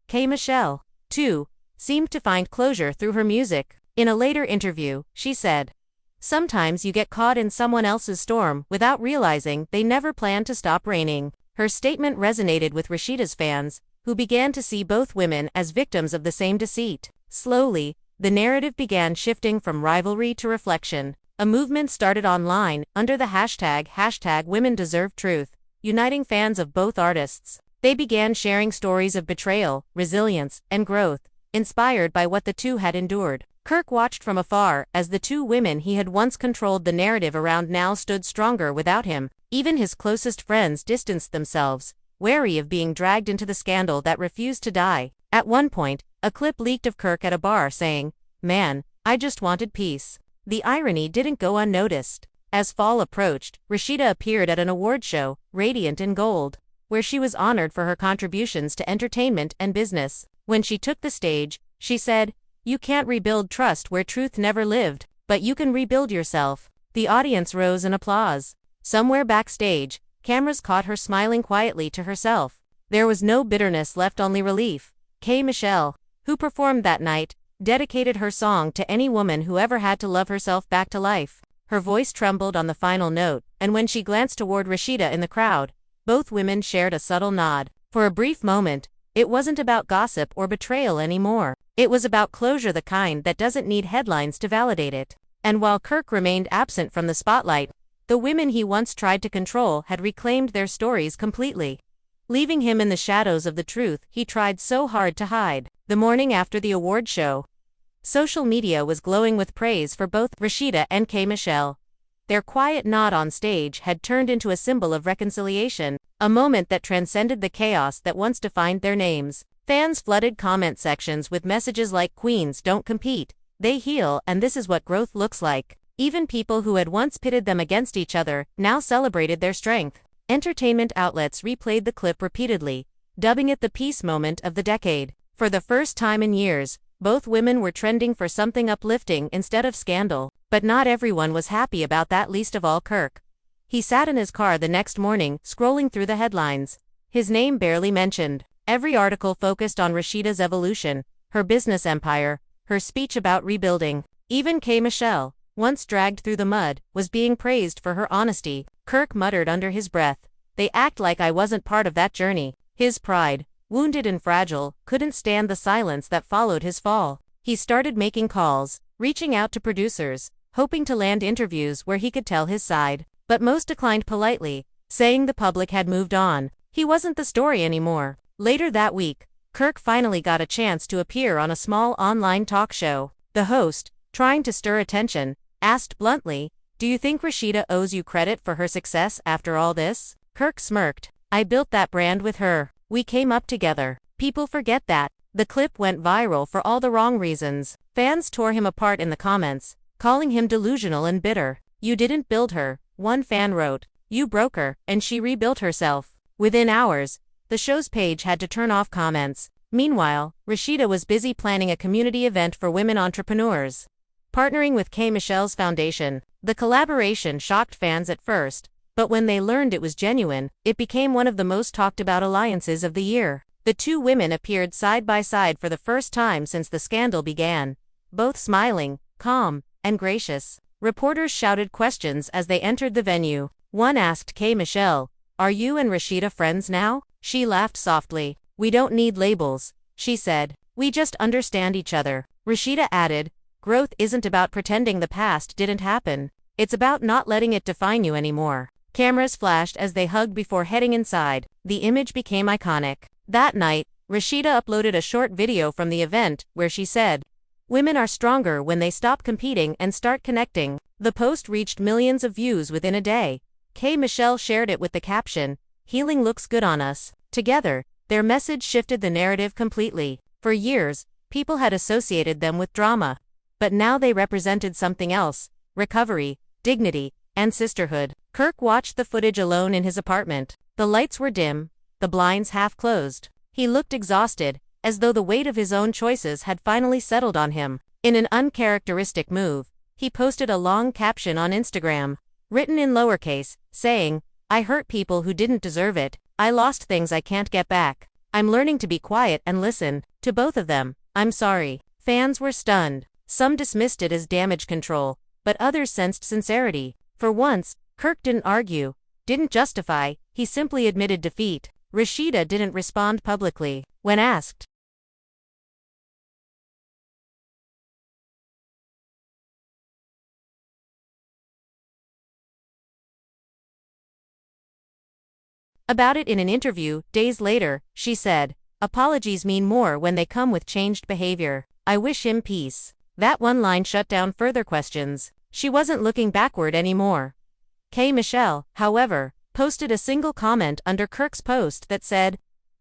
K. Michelle, too, seemed to find closure through her music. In a later interview, she said, "Sometimes you get caught in someone else's storm without realizing they never planned to stop raining." Her statement resonated with Rasheeda's fans, who began to see both women as victims of the same deceit. Slowly, the narrative began shifting from rivalry to reflection. A movement started online, under the hashtag Women Deserve Truth, uniting fans of both artists. They began sharing stories of betrayal, resilience, and growth, inspired by what the two had endured. Kirk watched from afar as the two women he had once controlled the narrative around now stood stronger without him. Even his closest friends distanced themselves, wary of being dragged into the scandal that refused to die. At one point, a clip leaked of Kirk at a bar saying, "Man, I just wanted peace." The irony didn't go unnoticed. As fall approached, Rasheeda appeared at an award show, radiant in gold, where she was honored for her contributions to entertainment and business. When she took the stage, she said, "You can't rebuild trust where truth never lived, but you can rebuild yourself." The audience rose in applause. Somewhere backstage, cameras caught her smiling quietly to herself. There was no bitterness left, only relief. K. Michelle, who performed that night, dedicated her song to any woman who ever had to love herself back to life. Her voice trembled on the final note, and when she glanced toward Rasheeda in the crowd, both women shared a subtle nod. For a brief moment, it wasn't about gossip or betrayal anymore. It was about closure, the kind that doesn't need headlines to validate it. And while Kirk remained absent from the spotlight, the women he once tried to control had reclaimed their stories completely, leaving him in the shadows of the truth he tried so hard to hide. The morning after the award show, social media was glowing with praise for both Rasheeda and K. Michelle. Their quiet nod on stage had turned into a symbol of reconciliation, a moment that transcended the chaos that once defined their names. Fans flooded comment sections with messages like, "Queens don't compete, they heal, and this is what growth looks like." Even people who had once pitted them against each other now celebrated their strength. Entertainment outlets replayed the clip repeatedly, dubbing it the peace moment of the decade. For the first time in years, both women were trending for something uplifting instead of scandal. But not everyone was happy about that, least of all Kirk. He sat in his car the next morning, scrolling through the headlines. His name barely mentioned. Every article focused on Rasheeda's evolution, her business empire, her speech about rebuilding. Even K. Michelle, once dragged through the mud, was being praised for her honesty. Kirk muttered under his breath, "They act like I wasn't part of that journey." His pride, wounded and fragile, couldn't stand the silence that followed his fall. He started making calls, reaching out to producers, hoping to land interviews where he could tell his side. But most declined politely, saying the public had moved on. He wasn't the story anymore. Later that week, Kirk finally got a chance to appear on a small online talk show. The host, trying to stir attention, asked bluntly, "Do you think Rasheeda owes you credit for her success after all this?" Kirk smirked, "I built that brand with her. We came up together." People forget that. The clip went viral for all the wrong reasons. Fans tore him apart in the comments, calling him delusional and bitter. "You didn't build her," one fan wrote. "You broke her, and she rebuilt herself." Within hours, the show's page had to turn off comments. Meanwhile, Rasheeda was busy planning a community event for women entrepreneurs, partnering with K. Michelle's foundation. The collaboration shocked fans at first, but when they learned it was genuine, it became one of the most talked about alliances of the year. The two women appeared side by side for the first time since the scandal began, both smiling, calm, and gracious. Reporters shouted questions as they entered the venue. One asked K. Michelle, "Are you and Rasheeda friends now?" She laughed softly. "We don't need labels," she said. "We just understand each other." Rasheeda added, "Growth isn't about pretending the past didn't happen. It's about not letting it define you anymore." Cameras flashed as they hugged before heading inside. The image became iconic. That night, Rasheeda uploaded a short video from the event where she said, "Women are stronger when they stop competing and start connecting." The post reached millions of views within a day. K. Michelle shared it with the caption, "Healing looks good on us." Together, their message shifted the narrative completely. For years, people had associated them with drama. But now they represented something else: recovery, dignity, and sisterhood. Kirk watched the footage alone in his apartment. The lights were dim, the blinds half closed. He looked exhausted, as though the weight of his own choices had finally settled on him. In an uncharacteristic move, he posted a long caption on Instagram, written in lowercase, saying, "I hurt people who didn't deserve it. I lost things I can't get back. I'm learning to be quiet and listen." To both of them, "I'm sorry." Fans were stunned. Some dismissed it as damage control, but others sensed sincerity. For once, Kirk didn't argue, didn't justify, he simply admitted defeat. Rasheeda didn't respond publicly. When asked about it in an interview days later, she said, "Apologies mean more when they come with changed behavior. I wish him peace." That one line shut down further questions. She wasn't looking backward anymore. K. Michelle, however, posted a single comment under Kirk's post that said,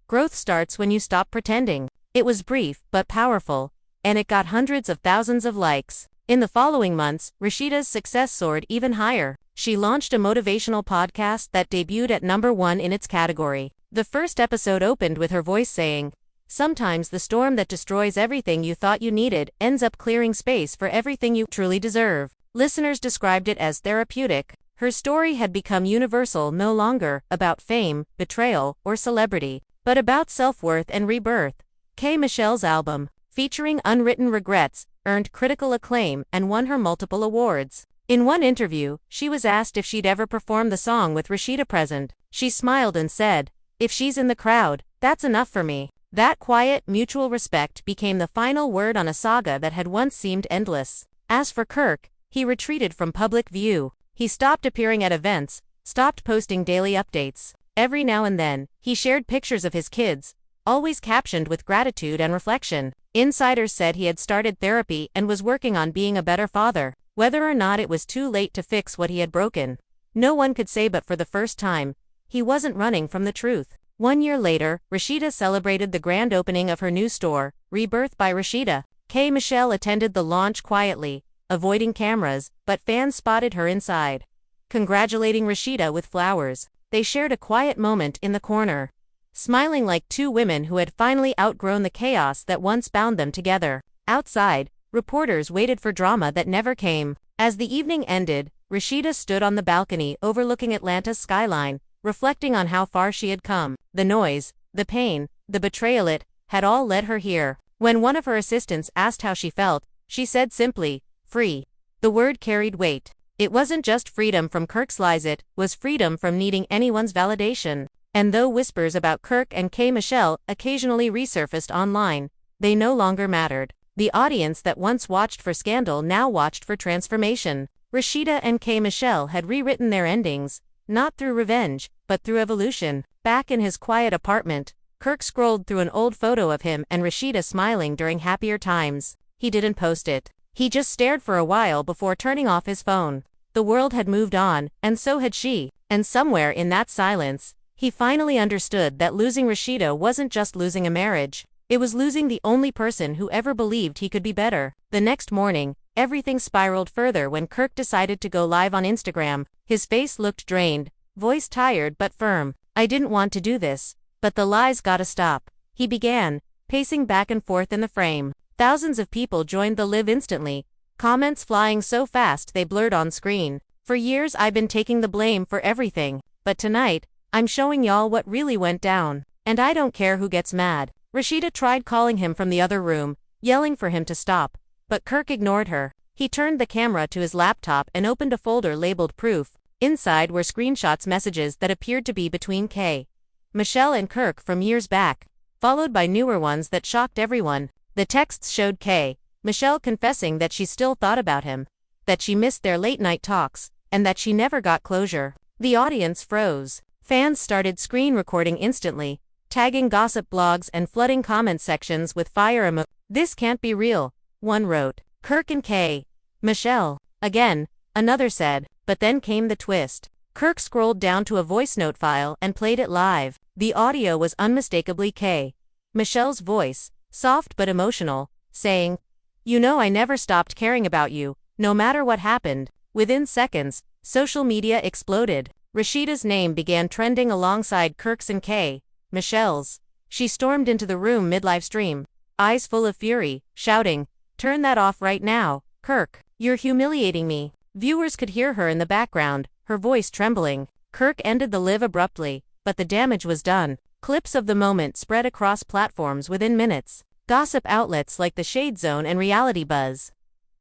"Growth starts when you stop pretending." It was brief but powerful, and it got hundreds of thousands of likes. In the following months, Rasheeda's success soared even higher. She launched a motivational podcast that debuted at #1 in its category. The first episode opened with her voice saying, "Sometimes the storm that destroys everything you thought you needed ends up clearing space for everything you truly deserve." Listeners described it as therapeutic. Her story had become universal, no longer about fame, betrayal, or celebrity, but about self-worth and rebirth. K. Michelle's album, featuring Unwritten Regrets, earned critical acclaim and won her multiple awards. In one interview, she was asked if she'd ever perform the song with Rasheeda present. She smiled and said, "If she's in the crowd, that's enough for me." That quiet, mutual respect became the final word on a saga that had once seemed endless. As for Kirk, he retreated from public view. He stopped appearing at events, stopped posting daily updates. Every now and then, he shared pictures of his kids, always captioned with gratitude and reflection. Insiders said he had started therapy and was working on being a better father. Whether or not it was too late to fix what he had broken, no one could say, but for the first time, he wasn't running from the truth. 1 year later, Rasheeda celebrated the grand opening of her new store, Rebirth by Rasheeda. K. Michelle attended the launch quietly, avoiding cameras, but fans spotted her inside, congratulating Rasheeda with flowers. They shared a quiet moment in the corner, smiling like two women who had finally outgrown the chaos that once bound them together. Outside, reporters waited for drama that never came. As the evening ended, Rasheeda stood on the balcony overlooking Atlanta's skyline, reflecting on how far she had come. The noise, the pain, the betrayal, it had all led her here. When one of her assistants asked how she felt, she said simply, "Free." The word carried weight. It wasn't just freedom from Kirk's lies, it was freedom from needing anyone's validation. And though whispers about Kirk and K. Michelle occasionally resurfaced online, they no longer mattered. The audience that once watched for scandal now watched for transformation. Rasheeda and K. Michelle had rewritten their endings, not through revenge, but through evolution. Back in his quiet apartment, Kirk scrolled through an old photo of him and Rasheeda smiling during happier times. He didn't post it. He just stared for a while before turning off his phone. The world had moved on, and so had she. And somewhere in that silence, he finally understood that losing Rasheeda wasn't just losing a marriage. It was losing the only person who ever believed he could be better. The next morning, everything spiraled further when Kirk decided to go live on Instagram. His face looked drained, voice tired but firm. "I didn't want to do this, but the lies gotta stop," he began, pacing back and forth in the frame. Thousands of people joined the live instantly, comments flying so fast they blurred on screen. "For years I've been taking the blame for everything, but tonight, I'm showing y'all what really went down. And I don't care who gets mad." Rasheeda tried calling him from the other room, yelling for him to stop, but Kirk ignored her. He turned the camera to his laptop and opened a folder labeled Proof. Inside were screenshots, messages that appeared to be between K. Michelle and Kirk from years back, followed by newer ones that shocked everyone. The texts showed K. Michelle confessing that she still thought about him, that she missed their late-night talks, and that she never got closure. The audience froze. Fans started screen recording instantly, tagging gossip blogs and flooding comment sections with fire emojis. "This can't be real," one wrote. "Kirk and K. Michelle. Again," another said. But then came the twist. Kirk scrolled down to a voice note file and played it live. The audio was unmistakably K. Michelle's voice, soft but emotional, saying, "You know I never stopped caring about you, no matter what happened." Within seconds, social media exploded. Rasheeda's name began trending alongside Kirk's and K. Michelle's. She stormed into the room mid-live stream, eyes full of fury, shouting, "Turn that off right now, Kirk. You're humiliating me." Viewers could hear her in the background, her voice trembling. Kirk ended the live abruptly, but the damage was done. Clips of the moment spread across platforms within minutes. Gossip outlets like The Shade Zone and Reality Buzz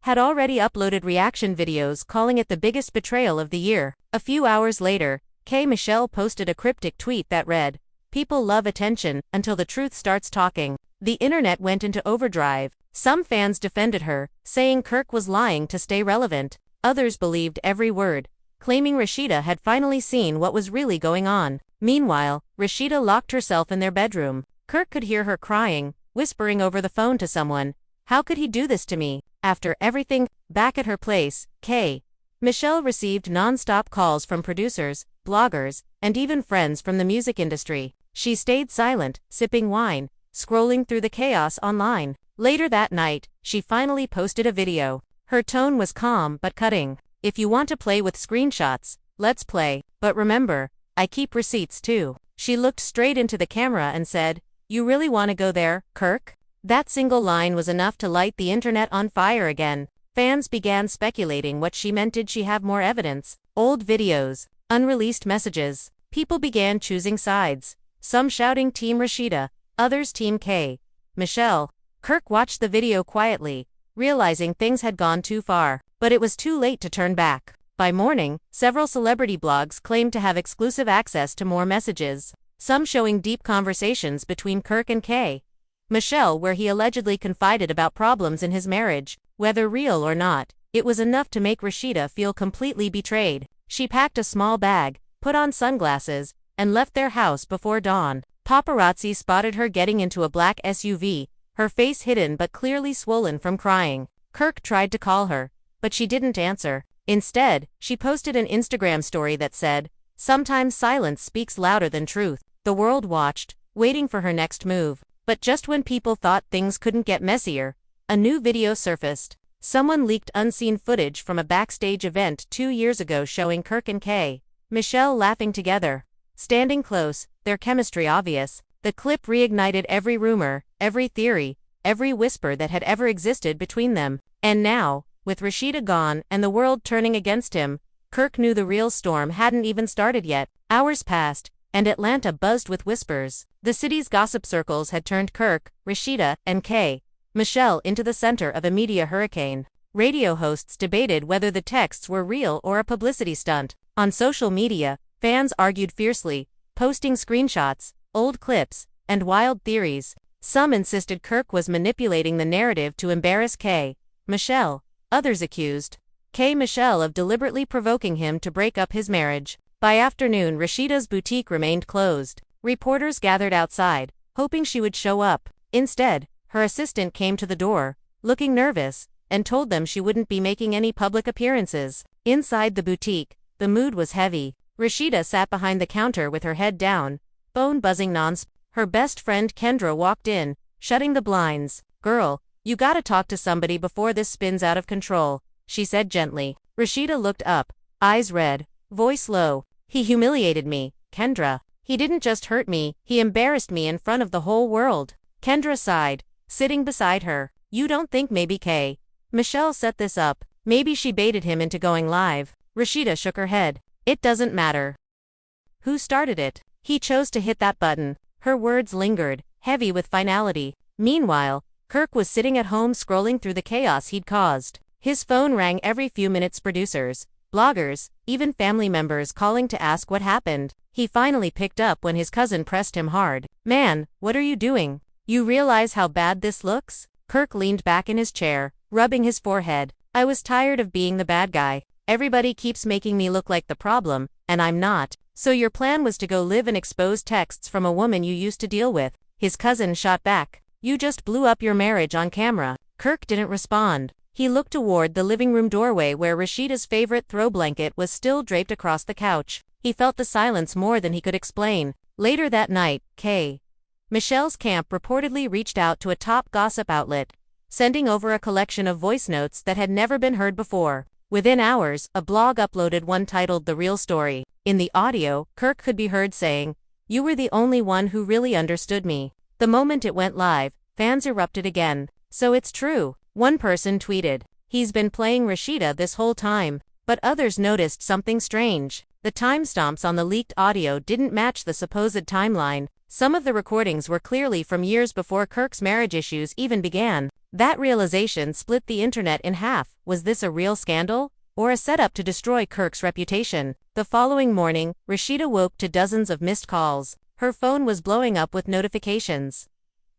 had already uploaded reaction videos calling it the biggest betrayal of the year. A few hours later, Michelle posted a cryptic tweet that read, "People love attention until the truth starts talking." The internet went into overdrive. Some fans defended her, saying Kirk was lying to stay relevant. Others believed every word, claiming Rasheeda had finally seen what was really going on. Meanwhile, Rasheeda locked herself in their bedroom. Kirk could hear her crying, whispering over the phone to someone, "How could he do this to me?" After everything, back at her place, Michelle received non-stop calls from producers, bloggers, and even friends from the music industry. She stayed silent, sipping wine, scrolling through the chaos online. Later that night, she finally posted a video. Her tone was calm but cutting. "If you want to play with screenshots, let's play, but remember, I keep receipts too." She looked straight into the camera and said, "You really want to go there, Kirk?" That single line was enough to light the internet on fire again. Fans began speculating what she meant. Did she have more evidence? Old videos, unreleased messages. People began choosing sides, some shouting Team Rasheeda, others Team Michelle. Kirk watched the video quietly, realizing things had gone too far, but it was too late to turn back. By morning, several celebrity blogs claimed to have exclusive access to more messages, some showing deep conversations between Kirk and Michelle where he allegedly confided about problems in his marriage. Whether real or not, it was enough to make Rasheeda feel completely betrayed. She packed a small bag, put on sunglasses, and left their house before dawn. Paparazzi spotted her getting into a black SUV, her face hidden but clearly swollen from crying. Kirk tried to call her, but she didn't answer. Instead, she posted an Instagram story that said, "Sometimes silence speaks louder than truth." The world watched, waiting for her next move. But just when people thought things couldn't get messier, a new video surfaced. Someone leaked unseen footage from a backstage event 2 years ago showing Kirk and Michelle laughing together, standing close, their chemistry obvious. The clip reignited every rumor, every theory, every whisper that had ever existed between them. And now, with Rasheeda gone and the world turning against him, Kirk knew the real storm hadn't even started yet. Hours passed, and Atlanta buzzed with whispers. The city's gossip circles had turned Kirk, Rasheeda, and Michelle into the center of a media hurricane. Radio hosts debated whether the texts were real or a publicity stunt. On social media, fans argued fiercely, posting screenshots, old clips, and wild theories. Some insisted Kirk was manipulating the narrative to embarrass Michelle. Others accused Michelle of deliberately provoking him to break up his marriage. By afternoon, Rasheeda's boutique remained closed. Reporters gathered outside, hoping she would show up. Instead, her assistant came to the door, looking nervous, and told them she wouldn't be making any public appearances. Inside the boutique, the mood was heavy. Rasheeda sat behind the counter with her head down, phone buzzing non-stop. Her best friend Kendra walked in, shutting the blinds. "Girl, you gotta talk to somebody before this spins out of control," she said gently. Rasheeda looked up, eyes red, voice low. "He humiliated me, Kendra. He didn't just hurt me, he embarrassed me in front of the whole world." Kendra sighed, sitting beside her. "You don't think maybe Michelle set this up? Maybe she baited him into going live?" Rasheeda shook her head. "It doesn't matter who started it. He chose to hit that button." Her words lingered, heavy with finality. Meanwhile, Kirk was sitting at home scrolling through the chaos he'd caused. His phone rang every few minutes. Producers, bloggers, even family members calling to ask what happened. He finally picked up when his cousin pressed him hard. "Man, what are you doing? You realize how bad this looks?" Kirk leaned back in his chair, rubbing his forehead. "I was tired of being the bad guy. Everybody keeps making me look like the problem, and I'm not." "So your plan was to go live and expose texts from a woman you used to deal with?" His cousin shot back. "You just blew up your marriage on camera." Kirk didn't respond. He looked toward the living room doorway where Rasheeda's favorite throw blanket was still draped across the couch. He felt the silence more than he could explain. Later that night, Michelle's camp reportedly reached out to a top gossip outlet, sending over a collection of voice notes that had never been heard before. Within hours, a blog uploaded one titled "The Real Story." In the audio, Kirk could be heard saying, "You were the only one who really understood me." The moment it went live, fans erupted again. "So it's true," one person tweeted. "He's been playing Rasheeda this whole time." But others noticed something strange. The timestamps on the leaked audio didn't match the supposed timeline. Some of the recordings were clearly from years before Kirk's marriage issues even began. That realization split the internet in half. Was this a real scandal? Or a setup to destroy Kirk's reputation? The following morning, Rasheeda woke to dozens of missed calls. Her phone was blowing up with notifications.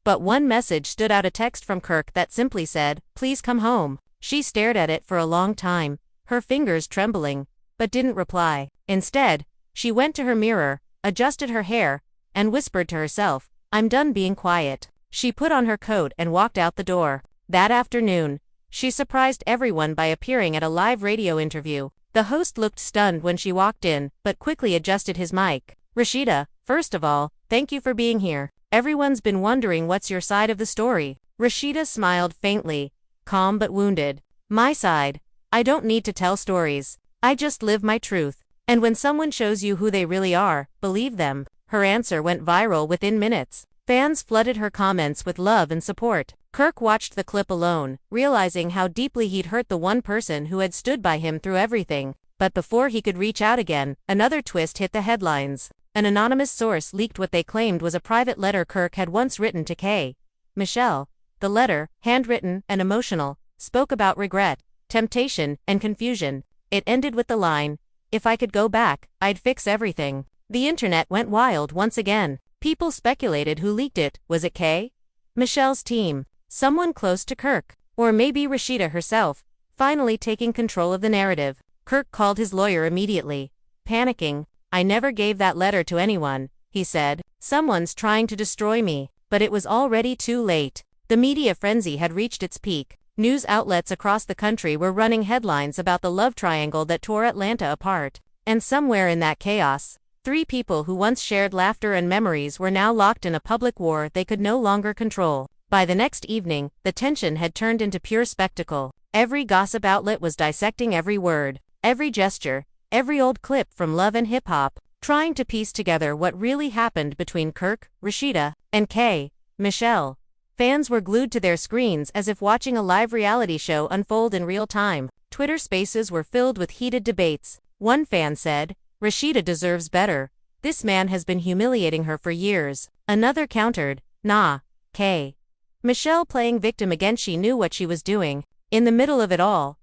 But one message stood out, a text from Kirk that simply said, "Please come home." She stared at it for a long time, her fingers trembling, but didn't reply. Instead, she went to her mirror, adjusted her hair, and whispered to herself, "I'm done being quiet." She put on her coat and walked out the door. That afternoon, she surprised everyone by appearing at a live radio interview. The host looked stunned when she walked in, but quickly adjusted his mic. "Rasheeda, first of all, thank you for being here. Everyone's been wondering what's your side of the story." Rasheeda smiled faintly, calm but wounded. "My side? I don't need to tell stories. I just live my truth. And when someone shows you who they really are, believe them." Her answer went viral within minutes. Fans flooded her comments with love and support. Kirk watched the clip alone, realizing how deeply he'd hurt the one person who had stood by him through everything. But before he could reach out again, another twist hit the headlines. An anonymous source leaked what they claimed was a private letter Kirk had once written to Kay. Michelle. The letter, handwritten and emotional, spoke about regret, temptation, and confusion. It ended with the line, "If I could go back, I'd fix everything." The internet went wild once again. People speculated who leaked it. Was it Kay? Michelle's team? Someone close to Kirk? Or maybe Rasheeda herself, finally taking control of the narrative? Kirk called his lawyer immediately. Panicking, "I never gave that letter to anyone," he said. "Someone's trying to destroy me." But it was already too late. The media frenzy had reached its peak. News outlets across the country were running headlines about the love triangle that tore Atlanta apart. And somewhere in that chaos, three people who once shared laughter and memories were now locked in a public war they could no longer control. By the next evening, the tension had turned into pure spectacle. Every gossip outlet was dissecting every word, every gesture, every old clip from Love and Hip Hop, trying to piece together what really happened between Kirk, Rasheeda, and Kay, Michelle. Fans were glued to their screens as if watching a live reality show unfold in real time. Twitter spaces were filled with heated debates. One fan said, "Rasheeda deserves better. This man has been humiliating her for years." Another countered, "Nah, Kay. Michelle playing victim again, she knew what she was doing." In the middle of it all,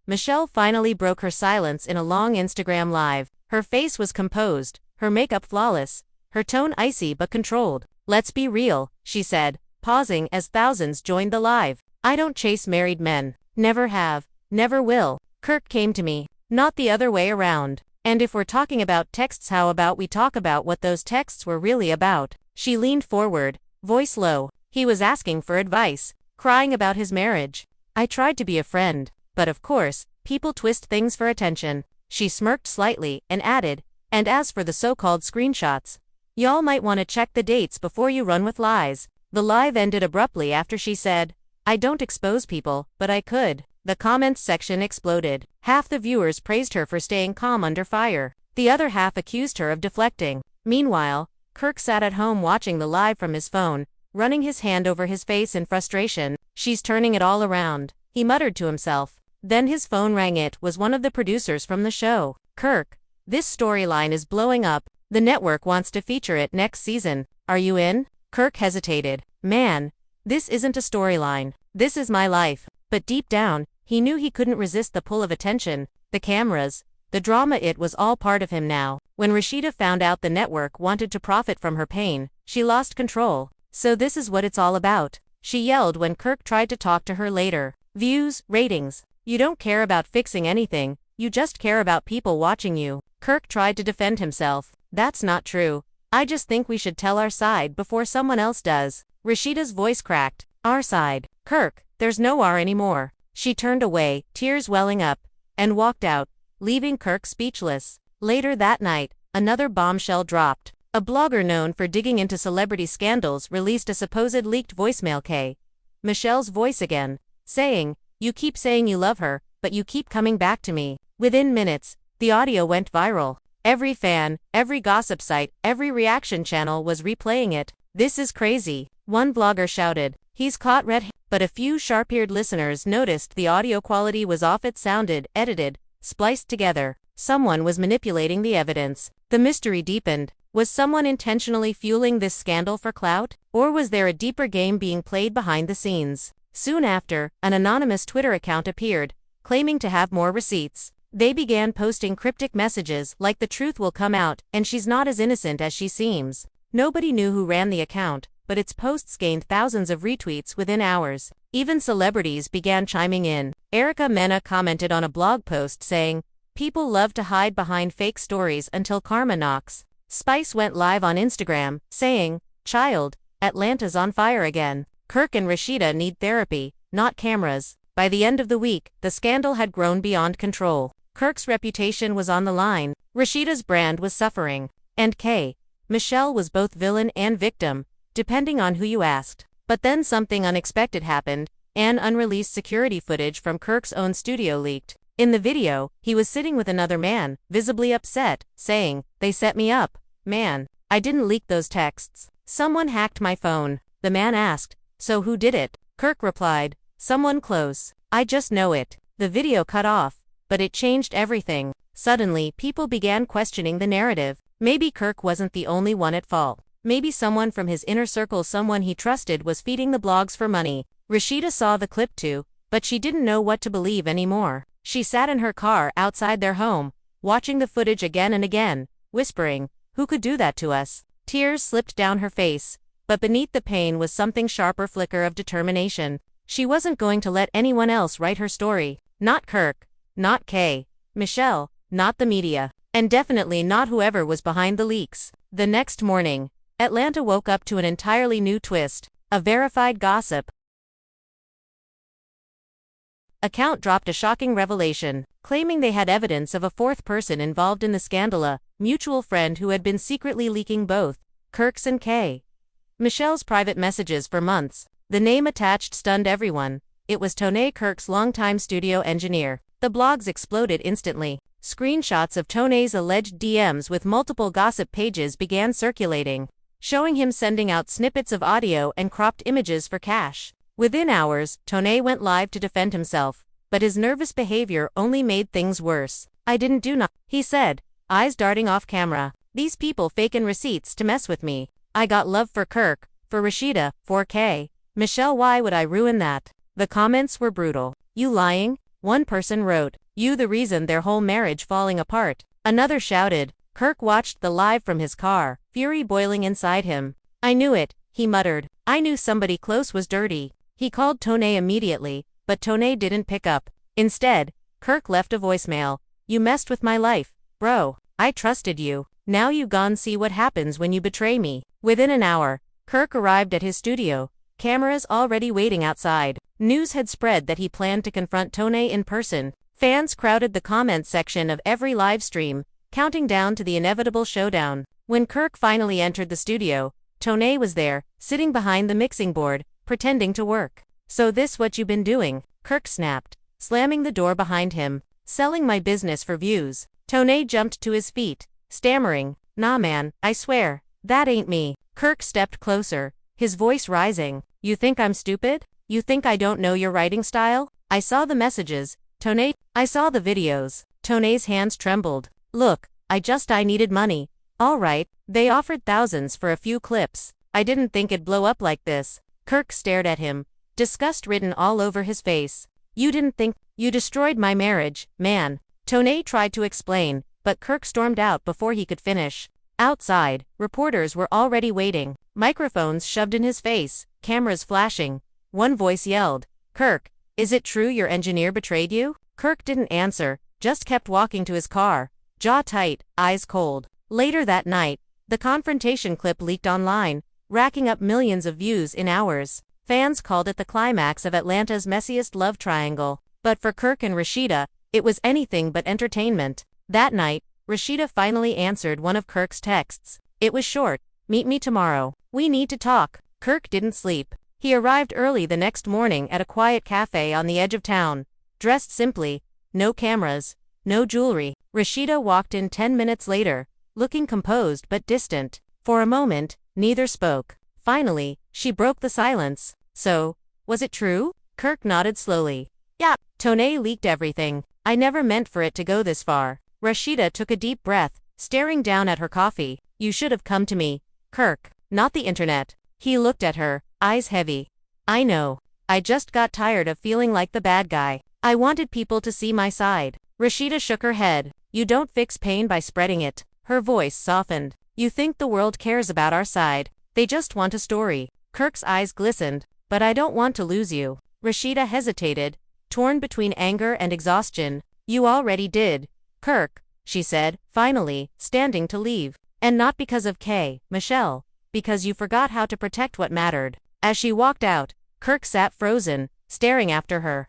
Michelle finally broke her silence in a long Instagram live. Her face was composed, her makeup flawless, her tone icy but controlled. "Let's be real," she said, pausing as thousands joined the live. "I don't chase married men. Never have, never will. Kirk came to me, not the other way around. And if we're talking about texts, how about we talk about what those texts were really about?" She leaned forward, voice low. "He was asking for advice, crying about his marriage. I tried to be a friend, but of course, people twist things for attention." She smirked slightly and added, "And as for the so-called screenshots, y'all might want to check the dates before you run with lies." The live ended abruptly after she said, "I don't expose people, but I could." The comments section exploded. Half the viewers praised her for staying calm under fire. The other half accused her of deflecting. Meanwhile, Kirk sat at home watching the live from his phone, running his hand over his face in frustration. "She's turning it all around," he muttered to himself. Then his phone rang. It was one of the producers from the show. "Kirk, this storyline is blowing up. The network wants to feature it next season. Are you in?" Kirk hesitated. "Man, this isn't a storyline. This is my life." But deep down, he knew he couldn't resist the pull of attention, the cameras, the drama. It was all part of him now. When Rasheeda found out the network wanted to profit from her pain, she lost control. "So this is what it's all about," she yelled when Kirk tried to talk to her later. "Views, ratings. You don't care about fixing anything, you just care about people watching you." Kirk tried to defend himself. "That's not true. I just think we should tell our side before someone else does." Rasheeda's voice cracked. "Our side? Kirk, there's no R anymore." She turned away, tears welling up, and walked out, leaving Kirk speechless. Later that night, another bombshell dropped. A blogger known for digging into celebrity scandals released a supposed leaked voicemail. Michelle's voice again, saying, "You keep saying you love her, but you keep coming back to me." Within minutes, the audio went viral. Every fan, every gossip site, every reaction channel was replaying it. "This is crazy," one blogger shouted. "He's caught red." But a few sharp-eared listeners noticed the audio quality was off. It sounded edited, spliced together. Someone was manipulating the evidence. The mystery deepened. Was someone intentionally fueling this scandal for clout? Or was there a deeper game being played behind the scenes? Soon after, an anonymous Twitter account appeared, claiming to have more receipts. They began posting cryptic messages like the truth will come out and she's not as innocent as she seems. Nobody knew who ran the account, but its posts gained thousands of retweets within hours. Even celebrities began chiming in. Erica Mena commented on a blog post saying, "People love to hide behind fake stories until karma knocks." Spice went live on Instagram, saying, "Child, Atlanta's on fire again. Kirk and Rasheeda need therapy, not cameras." By the end of the week, the scandal had grown beyond control. Kirk's reputation was on the line, Rasheeda's brand was suffering, and Michelle was both villain and victim, depending on who you asked. But then something unexpected happened. An unreleased security footage from Kirk's own studio leaked. In the video, he was sitting with another man, visibly upset, saying, "They set me up, man. I didn't leak those texts. Someone hacked my phone." The man asked, "So who did it?" Kirk replied, "Someone close. I just know it." The video cut off, but it changed everything. Suddenly, people began questioning the narrative. Maybe Kirk wasn't the only one at fault. Maybe someone from his inner circle, someone he trusted, was feeding the blogs for money. Rasheeda saw the clip too, but she didn't know what to believe anymore. She sat in her car outside their home, watching the footage again and again, whispering, "Who could do that to us?" Tears slipped down her face, but beneath the pain was something sharper, flicker of determination. She wasn't going to let anyone else write her story. Not Kirk, not Michelle, not the media, and definitely not whoever was behind the leaks. The next morning, Atlanta woke up to an entirely new twist. A verified gossip account dropped a shocking revelation, claiming they had evidence of a fourth person involved in the scandal, a mutual friend who had been secretly leaking both Kirk's and Michelle's private messages for months. The name attached stunned everyone. It was Tone, Kirk's longtime studio engineer. The blogs exploded instantly. Screenshots of Tone's alleged DMs with multiple gossip pages began circulating, showing him sending out snippets of audio and cropped images for cash. Within hours, Tone went live to defend himself, but his nervous behavior only made things worse. "I didn't do nothing," he said, eyes darting off camera. "These people faking receipts to mess with me. I got love for Kirk, for Rasheeda, for Michelle. Why would I ruin that?" The comments were brutal. "You lying?" One person wrote, "You the reason their whole marriage falling apart." Another shouted. Kirk watched the live from his car, fury boiling inside him. "I knew it," he muttered. "I knew somebody close was dirty." He called Tone immediately, but Tone didn't pick up. Instead, Kirk left a voicemail. "You messed with my life, bro. I trusted you. Now you gone see what happens when you betray me." Within an hour, Kirk arrived at his studio, cameras already waiting outside. News had spread that he planned to confront Tone in person. Fans crowded the comments section of every live stream, counting down to the inevitable showdown. When Kirk finally entered the studio, Tone was there, sitting behind the mixing board, pretending to work. "So this what you been doing?" Kirk snapped, slamming the door behind him. "Selling my business for views." Tone jumped to his feet, stammering, "Nah man, I swear, that ain't me." Kirk stepped closer, his voice rising. "You think I'm stupid? You think I don't know your writing style? I saw the messages, Tone. I saw the videos." Tone's hands trembled. "Look, I needed money. All right, they offered thousands for a few clips. I didn't think it'd blow up like this." Kirk stared at him, disgust written all over his face. "You didn't think, you destroyed my marriage, man." Tone tried to explain, but Kirk stormed out before he could finish. Outside, reporters were already waiting, microphones shoved in his face, cameras flashing. One voice yelled, "Kirk, is it true your engineer betrayed you?" Kirk didn't answer, just kept walking to his car, jaw tight, eyes cold. Later that night, the confrontation clip leaked online, racking up millions of views in hours. Fans called it the climax of Atlanta's messiest love triangle. But for Kirk and Rasheeda, it was anything but entertainment. That night, Rasheeda finally answered one of Kirk's texts. It was short, "Meet me tomorrow. We need to talk." Kirk didn't sleep. He arrived early the next morning at a quiet cafe on the edge of town, dressed simply, no cameras, no jewelry. Rasheeda walked in 10 minutes later, looking composed but distant. For a moment, neither spoke. Finally, she broke the silence. "So, was it true?" Kirk nodded slowly. "Yeah, Tone leaked everything. I never meant for it to go this far." Rasheeda took a deep breath, staring down at her coffee. You should have come to me, Kirk, not the internet. He looked at her, eyes heavy. I know. I just got tired of feeling like the bad guy. I wanted people to see my side. Rasheeda shook her head. You don't fix pain by spreading it. Her voice softened. You think the world cares about our side. They just want a story. Kirk's eyes glistened. But I don't want to lose you. Rasheeda hesitated, torn between anger and exhaustion. You already did, Kirk, she said, finally, standing to leave. And not because of Michelle. Because you forgot how to protect what mattered. As she walked out, Kirk sat frozen, staring after her.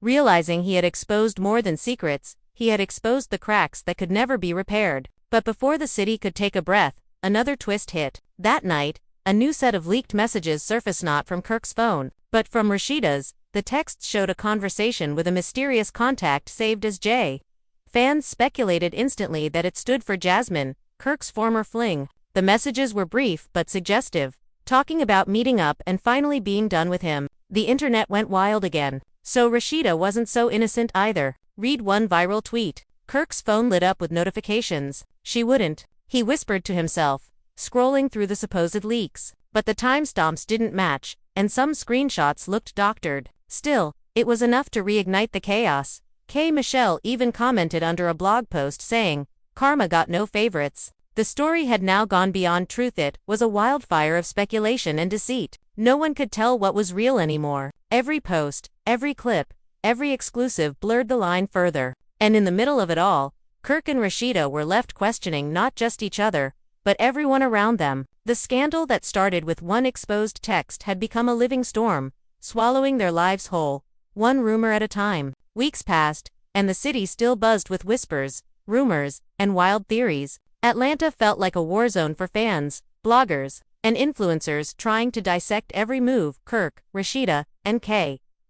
Realizing he had exposed more than secrets, he had exposed the cracks that could never be repaired. But before the city could take a breath, another twist hit. That night, a new set of leaked messages surfaced, not from Kirk's phone, but from Rasheeda's. The texts showed a conversation with a mysterious contact saved as J. Fans speculated instantly that it stood for Jasmine, Kirk's former fling. The messages were brief but suggestive, talking about meeting up and finally being done with him. The internet went wild again. So Rasheeda wasn't so innocent either. Read one viral tweet. Kirk's phone lit up with notifications. She wouldn't. He whispered to himself, scrolling through the supposed leaks. But the timestamps didn't match, and some screenshots looked doctored. Still, it was enough to reignite the chaos. Michelle even commented under a blog post saying, Karma got no favorites. The story had now gone beyond truth. It was a wildfire of speculation and deceit. No one could tell what was real anymore. Every post, every clip, every exclusive blurred the line further. And in the middle of it all, Kirk and Rasheeda were left questioning not just each other, but everyone around them. The scandal that started with one exposed text had become a living storm, swallowing their lives whole, one rumor at a time. Weeks passed, and the city still buzzed with whispers, rumors, and wild theories. Atlanta felt like a war zone for fans, bloggers, and influencers trying to dissect every move Kirk, Rasheeda, and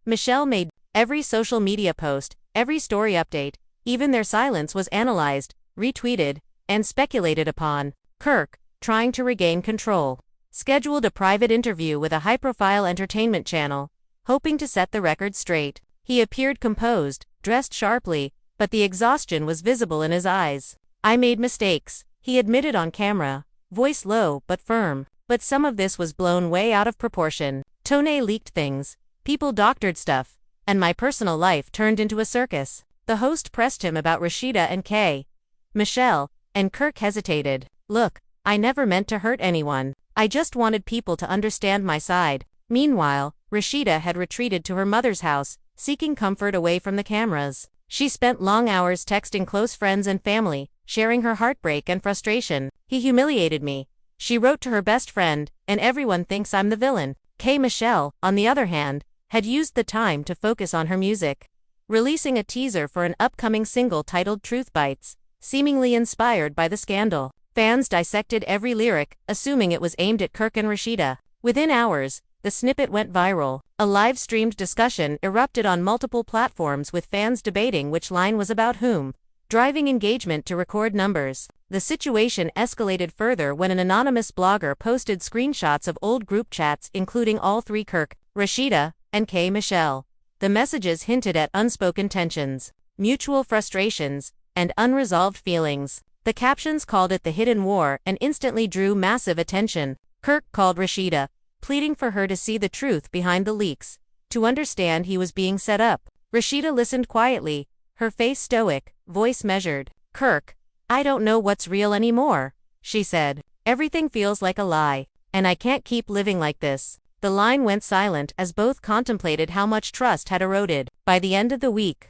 Michelle made. Every social media post, every story update, even their silence was analyzed, retweeted, and speculated upon. Kirk, trying to regain control, scheduled a private interview with a high-profile entertainment channel, hoping to set the record straight. He appeared composed, dressed sharply, but the exhaustion was visible in his eyes. I made mistakes, he admitted on camera, voice low but firm. But some of this was blown way out of proportion. Tone leaked things, people doctored stuff, and my personal life turned into a circus. The host pressed him about Rasheeda and Michelle, and Kirk hesitated. Look, I never meant to hurt anyone. I just wanted people to understand my side. Meanwhile, Rasheeda had retreated to her mother's house, seeking comfort away from the cameras. She spent long hours texting close friends and family, sharing her heartbreak and frustration. He humiliated me, she wrote to her best friend, and everyone thinks I'm the villain. Michelle, on the other hand, had used the time to focus on her music, releasing a teaser for an upcoming single titled Truth Bites, seemingly inspired by the scandal. Fans dissected every lyric, assuming it was aimed at Kirk and Rasheeda. Within hours, the snippet went viral. A live-streamed discussion erupted on multiple platforms with fans debating which line was about whom, driving engagement to record numbers. The situation escalated further when an anonymous blogger posted screenshots of old group chats including all three Kirk, Rasheeda, and Michelle. The messages hinted at unspoken tensions, mutual frustrations, and unresolved feelings. The captions called it the hidden war and instantly drew massive attention. Kirk called Rasheeda, pleading for her to see the truth behind the leaks, to understand he was being set up. Rasheeda listened quietly, her face stoic, voice measured. Kirk, I don't know what's real anymore, she said. Everything feels like a lie, and I can't keep living like this. The line went silent as both contemplated how much trust had eroded. By the end of the week,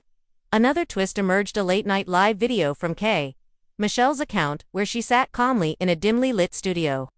another twist emerged: a late-night live video from Michelle's account, where she sat calmly in a dimly lit studio,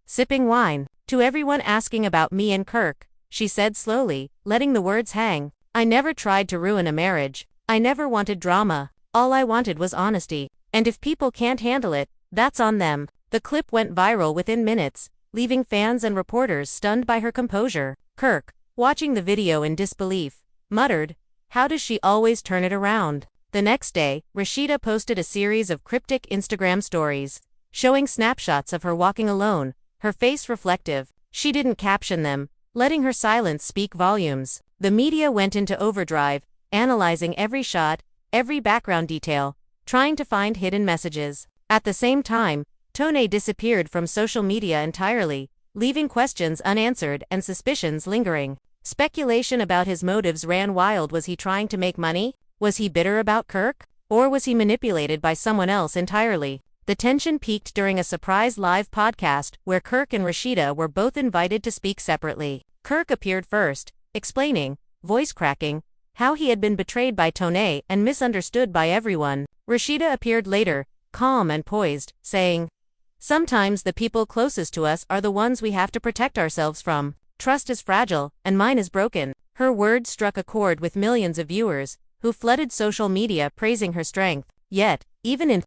sipping wine. To everyone asking about me and Kirk, she said slowly, letting the words hang, I never tried to ruin a marriage. I never wanted drama. All I wanted was honesty. And if people can't handle it, that's on them. The clip went viral within minutes, leaving fans and reporters stunned by her composure. Kirk, watching the video in disbelief, muttered, how does she always turn it around? The next day, Rasheeda posted a series of cryptic Instagram stories, showing snapshots of her walking alone, her face reflective. She didn't caption them, letting her silence speak volumes. The media went into overdrive, analyzing every shot, every background detail, trying to find hidden messages. At the same time, Toney disappeared from social media entirely, leaving questions unanswered and suspicions lingering. Speculation about his motives ran wild. Was he trying to make money? Was he bitter about Kirk? Or was he manipulated by someone else entirely? The tension peaked during a surprise live podcast where Kirk and Rasheeda were both invited to speak separately. Kirk appeared first, explaining, voice cracking, how he had been betrayed by Toney and misunderstood by everyone. Rasheeda appeared later, calm and poised, saying, "Sometimes the people closest to us are the ones we have to protect ourselves from. Trust is fragile, and mine is broken." Her words struck a chord with millions of viewers, who flooded social media praising her strength. Yet, even in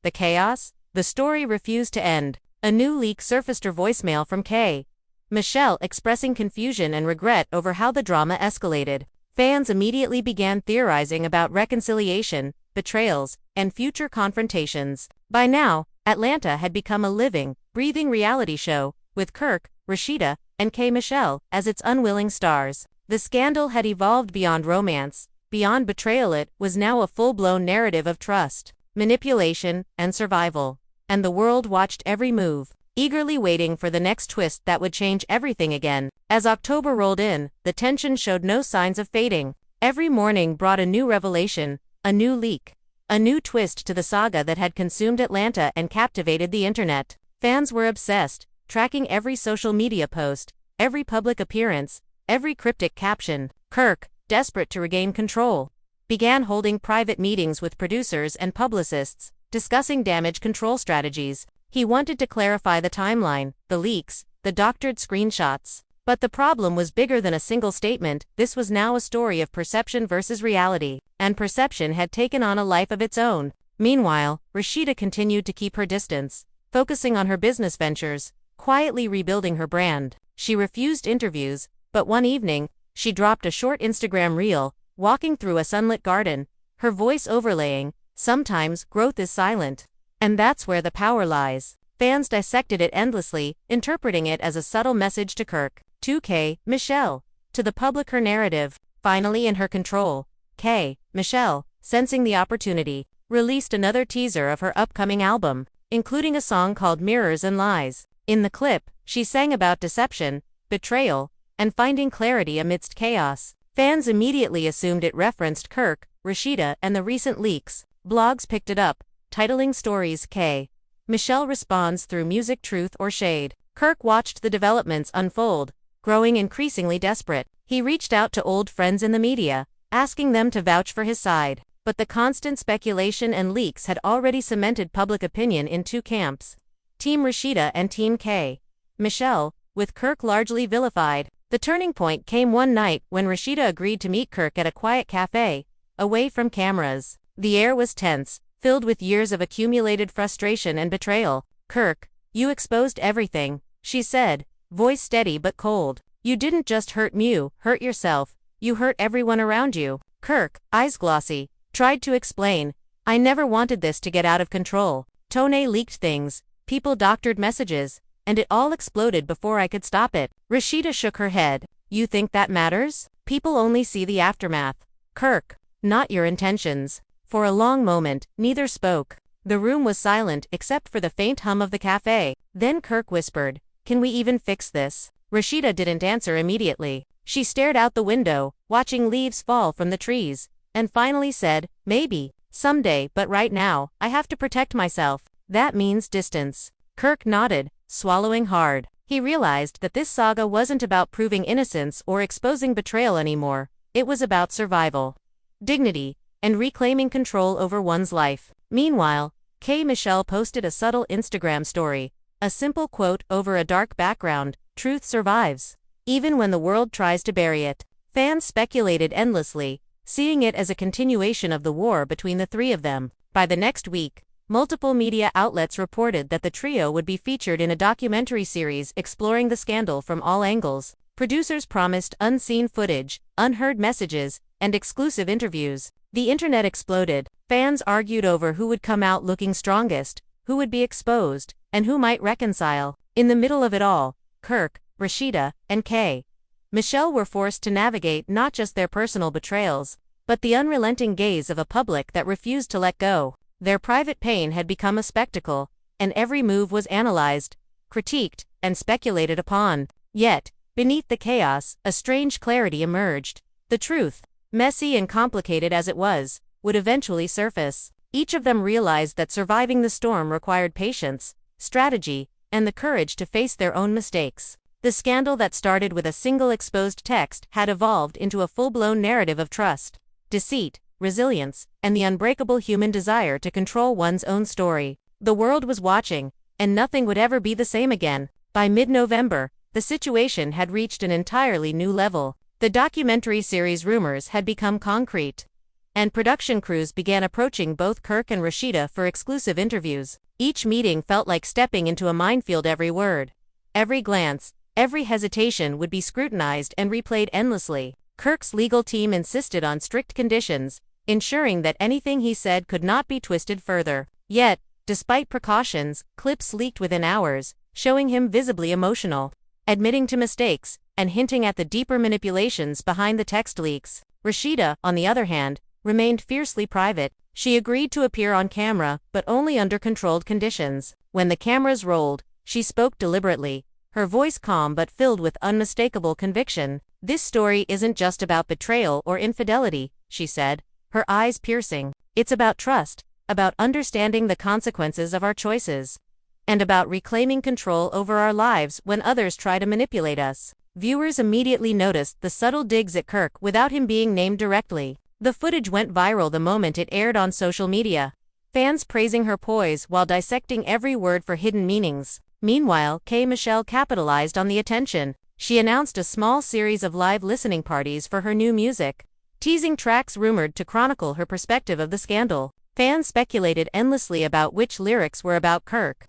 the chaos, the story refused to end. A new leak surfaced, her voicemail from K. Michelle expressing confusion and regret over how the drama escalated. Fans immediately began theorizing about reconciliation, betrayals, and future confrontations. By now, Atlanta had become a living, breathing reality show, with Kirk, Rasheeda, and K. Michelle as its unwilling stars. The scandal had evolved beyond romance, beyond betrayal. It was now a full-blown narrative of trust, manipulation, and survival. And the world watched every move, eagerly waiting for the next twist that would change everything again. As October rolled in, the tension showed no signs of fading. Every morning brought a new revelation, a new leak, a new twist to the saga that had consumed Atlanta and captivated the internet. Fans were obsessed, tracking every social media post, every public appearance, every cryptic caption. Kirk, desperate to regain control, began holding private meetings with producers and publicists, discussing damage control strategies. He wanted to clarify the timeline, the leaks, the doctored screenshots. But the problem was bigger than a single statement. This was now a story of perception versus reality, and perception had taken on a life of its own. Meanwhile, Rasheeda continued to keep her distance, focusing on her business ventures, quietly rebuilding her brand. She refused interviews, but one evening, she dropped a short Instagram reel, walking through a sunlit garden, her voice overlaying, "Sometimes growth is silent." And that's where the power lies. Fans dissected it endlessly, interpreting it as a subtle message to Kirk, to K. Michelle, to the public. Her narrative, finally in her control. K. Michelle, sensing the opportunity, released another teaser of her upcoming album, including a song called Mirrors and Lies. In the clip, she sang about deception, betrayal, and finding clarity amidst chaos. Fans immediately assumed it referenced Kirk, Rasheeda, and the recent leaks. Blogs picked it up, titling stories K. Michelle responds through music, truth or shade. Kirk watched the developments unfold, growing increasingly desperate. He reached out to old friends in the media, asking them to vouch for his side. But the constant speculation and leaks had already cemented public opinion in two camps: Team Rasheeda and Team K. Michelle, with Kirk largely vilified. The turning point came one night when Rasheeda agreed to meet Kirk at a quiet cafe, away from cameras. The air was tense, filled with years of accumulated frustration and betrayal. "Kirk, you exposed everything," she said, voice steady but cold. "You didn't just hurt me, you hurt yourself. You hurt everyone around you." Kirk, eyes glossy, tried to explain, "I never wanted this to get out of control. Toney leaked things, people doctored messages, and it all exploded before I could stop it." Rasheeda shook her head. "You think that matters? People only see the aftermath. Kirk, not your intentions." For a long moment, neither spoke. The room was silent except for the faint hum of the cafe. Then Kirk whispered, "Can we even fix this?" Rasheeda didn't answer immediately. She stared out the window, watching leaves fall from the trees, and finally said, "Maybe, someday, but right now, I have to protect myself. That means distance." Kirk nodded, swallowing hard. He realized that this saga wasn't about proving innocence or exposing betrayal anymore. It was about survival, dignity, and reclaiming control over one's life. Meanwhile, K. Michelle posted a subtle Instagram story, a simple quote over a dark background: "Truth survives, even when the world tries to bury it." Fans speculated endlessly, seeing it as a continuation of the war between the three of them. By the next week, multiple media outlets reported that the trio would be featured in a documentary series exploring the scandal from all angles. Producers promised unseen footage, unheard messages, and exclusive interviews. The internet exploded. Fans argued over who would come out looking strongest, who would be exposed, and who might reconcile. In the middle of it all, Kirk, Rasheeda, and K. Michelle were forced to navigate not just their personal betrayals, but the unrelenting gaze of a public that refused to let go. Their private pain had become a spectacle, and every move was analyzed, critiqued, and speculated upon. Yet, beneath the chaos, a strange clarity emerged. The truth, messy and complicated as it was, would eventually surface. Each of them realized that surviving the storm required patience, strategy, and the courage to face their own mistakes. The scandal that started with a single exposed text had evolved into a full-blown narrative of trust, deceit, resilience, and the unbreakable human desire to control one's own story. The world was watching, and nothing would ever be the same again. By mid-November, the situation had reached an entirely new level. The documentary series rumors had become concrete, and production crews began approaching both Kirk and Rasheeda for exclusive interviews. Each meeting felt like stepping into a minefield. Every word, every glance, every hesitation would be scrutinized and replayed endlessly. Kirk's legal team insisted on strict conditions, ensuring that anything he said could not be twisted further. Yet, despite precautions, clips leaked within hours, showing him visibly emotional, admitting to mistakes, and hinting at the deeper manipulations behind the text leaks. Rasheeda, on the other hand, remained fiercely private. She agreed to appear on camera, but only under controlled conditions. When the cameras rolled, she spoke deliberately, her voice calm but filled with unmistakable conviction. "This story isn't just about betrayal or infidelity," she said, her eyes piercing. "It's about trust, about understanding the consequences of our choices, and about reclaiming control over our lives when others try to manipulate us." Viewers immediately noticed the subtle digs at Kirk without him being named directly. The footage went viral the moment it aired on social media, fans praising her poise while dissecting every word for hidden meanings. Meanwhile, Michelle capitalized on the attention. She announced a small series of live listening parties for her new music, teasing tracks rumored to chronicle her perspective of the scandal. Fans speculated endlessly about which lyrics were about Kirk,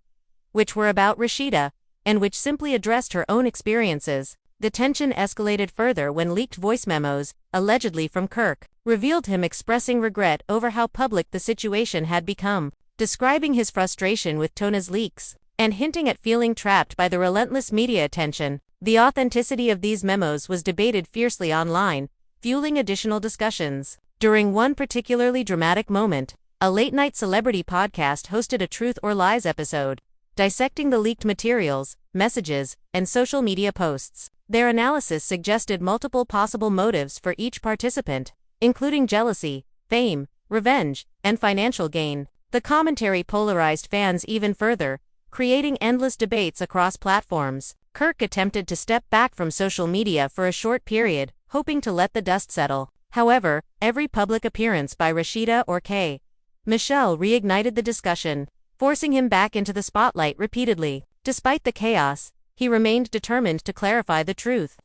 which were about Rasheeda, and which simply addressed her own experiences. The tension escalated further when leaked voice memos, allegedly from Kirk, revealed him expressing regret over how public the situation had become, describing his frustration with Tona's leaks, and hinting at feeling trapped by the relentless media attention. The authenticity of these memos was debated fiercely online, fueling additional discussions. During one particularly dramatic moment, a late-night celebrity podcast hosted a Truth or Lies episode, dissecting the leaked materials, messages, and social media posts. Their analysis suggested multiple possible motives for each participant, including jealousy, fame, revenge, and financial gain. The commentary polarized fans even further, creating endless debates across platforms. Kirk attempted to step back from social media for a short period, hoping to let the dust settle. However, every public appearance by Rasheeda or K. Michelle reignited the discussion, forcing him back into the spotlight repeatedly. Despite the chaos, he remained determined to clarify the truth,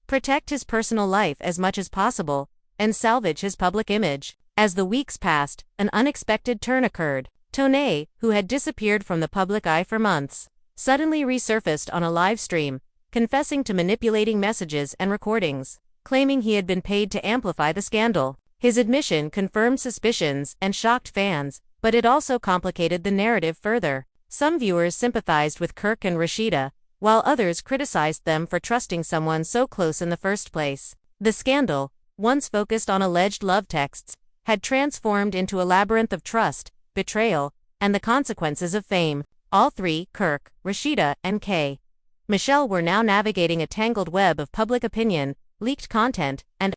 protect his personal life as much as possible, and salvage his public image. As the weeks passed, an unexpected turn occurred. Tona, who had disappeared from the public eye for months, suddenly resurfaced on a live stream, confessing to manipulating messages and recordings, claiming he had been paid to amplify the scandal. His admission confirmed suspicions and shocked fans, but it also complicated the narrative further. Some viewers sympathized with Kirk and Rasheeda, while others criticized them for trusting someone so close in the first place. The scandal, once focused on alleged love texts, had transformed into a labyrinth of trust, betrayal, and the consequences of fame. All three, Kirk, Rasheeda, and K. Michelle, were now navigating a tangled web of public opinion, leaked content, and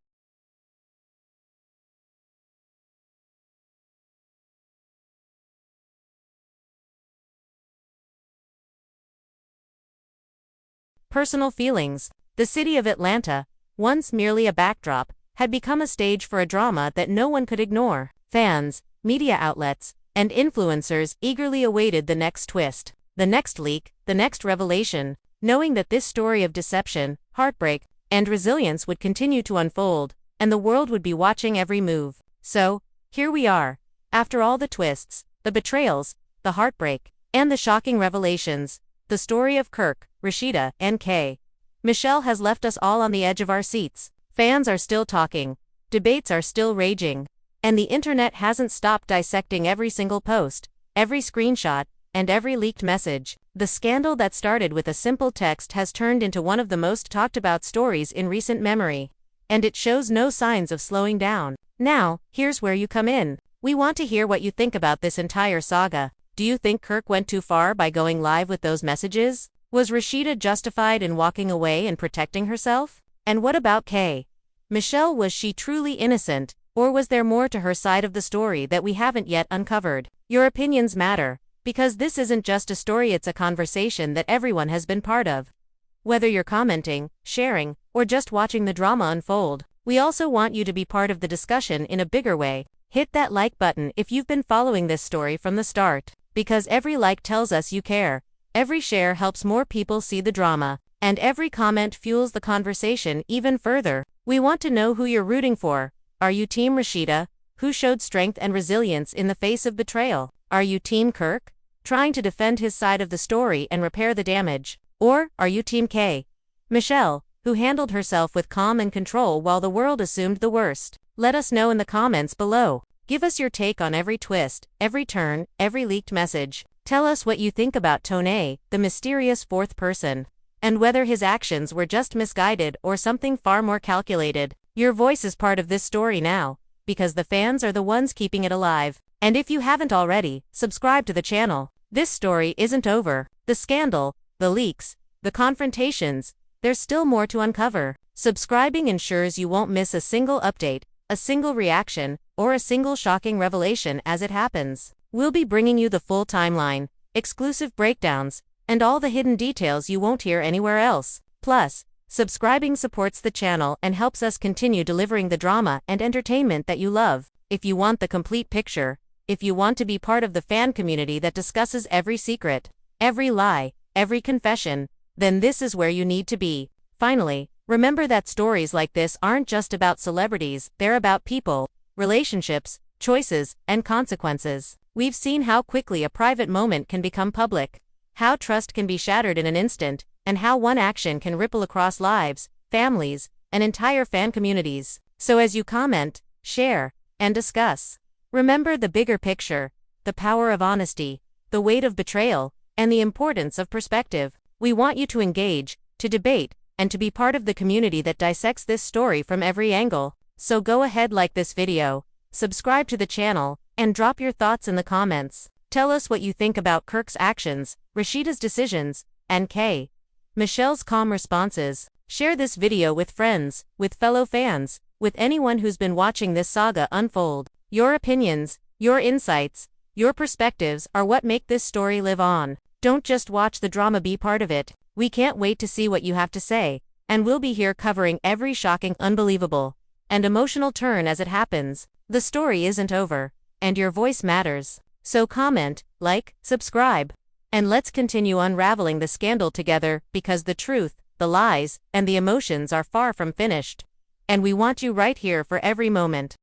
personal feelings. The city of Atlanta, once merely a backdrop, had become a stage for a drama that no one could ignore. Fans, media outlets, and influencers eagerly awaited the next twist, the next leak, the next revelation, knowing that this story of deception, heartbreak, and resilience would continue to unfold, and the world would be watching every move. So, here we are. After all the twists, the betrayals, the heartbreak, and the shocking revelations, the story of Kirk, Rasheeda, and K. Michelle has left us all on the edge of our seats. Fans are still talking, debates are still raging, and the internet hasn't stopped dissecting every single post, every screenshot, and every leaked message. The scandal that started with a simple text has turned into one of the most talked about stories in recent memory. And it shows no signs of slowing down. Now, here's where you come in. We want to hear what you think about this entire saga. Do you think Kirk went too far by going live with those messages? Was Rasheeda justified in walking away and protecting herself? And what about Kay? Michelle, was she truly innocent, or was there more to her side of the story that we haven't yet uncovered? Your opinions matter, because this isn't just a story, it's a conversation that everyone has been part of. Whether you're commenting, sharing, or just watching the drama unfold, we also want you to be part of the discussion in a bigger way. Hit that like button if you've been following this story from the start, because every like tells us you care, every share helps more people see the drama, and every comment fuels the conversation even further. We want to know who you're rooting for. Are you Team Rasheeda, who showed strength and resilience in the face of betrayal? Are you Team Kirk, trying to defend his side of the story and repair the damage? Or are you Team Kay, Michelle, who handled herself with calm and control while the world assumed the worst? Let us know in the comments below. Give us your take on every twist, every turn, every leaked message. Tell us what you think about Tone, the mysterious fourth person, and whether his actions were just misguided or something far more calculated. Your voice is part of this story now, because the fans are the ones keeping it alive. And if you haven't already, subscribe to the channel. This story isn't over. The scandal, the leaks, the confrontations, there's still more to uncover. Subscribing ensures you won't miss a single update, a single reaction, or a single shocking revelation as it happens. We'll be bringing you the full timeline, exclusive breakdowns, and all the hidden details you won't hear anywhere else. Plus, subscribing supports the channel and helps us continue delivering the drama and entertainment that you love. If you want the complete picture, if you want to be part of the fan community that discusses every secret, every lie, every confession, then this is where you need to be. Finally, remember that stories like this aren't just about celebrities, they're about people, relationships, choices, and consequences. We've seen how quickly a private moment can become public, how trust can be shattered in an instant, and how one action can ripple across lives, families, and entire fan communities. So as you comment, share, and discuss, remember the bigger picture, the power of honesty, the weight of betrayal, and the importance of perspective. We want you to engage, to debate, and to be part of the community that dissects this story from every angle. So go ahead, like this video, subscribe to the channel, and drop your thoughts in the comments. Tell us what you think about Kirk's actions, Rasheeda's decisions, and Kay, Michelle's calm responses. Share this video with friends, with fellow fans, with anyone who's been watching this saga unfold. Your opinions, your insights, your perspectives are what make this story live on. Don't just watch the drama, be part of it. We can't wait to see what you have to say, and we'll be here covering every shocking, unbelievable, and emotional turn as it happens. The story isn't over, and your voice matters. So comment, like, subscribe, and let's continue unraveling the scandal together, because the truth, the lies, and the emotions are far from finished. And we want you right here for every moment.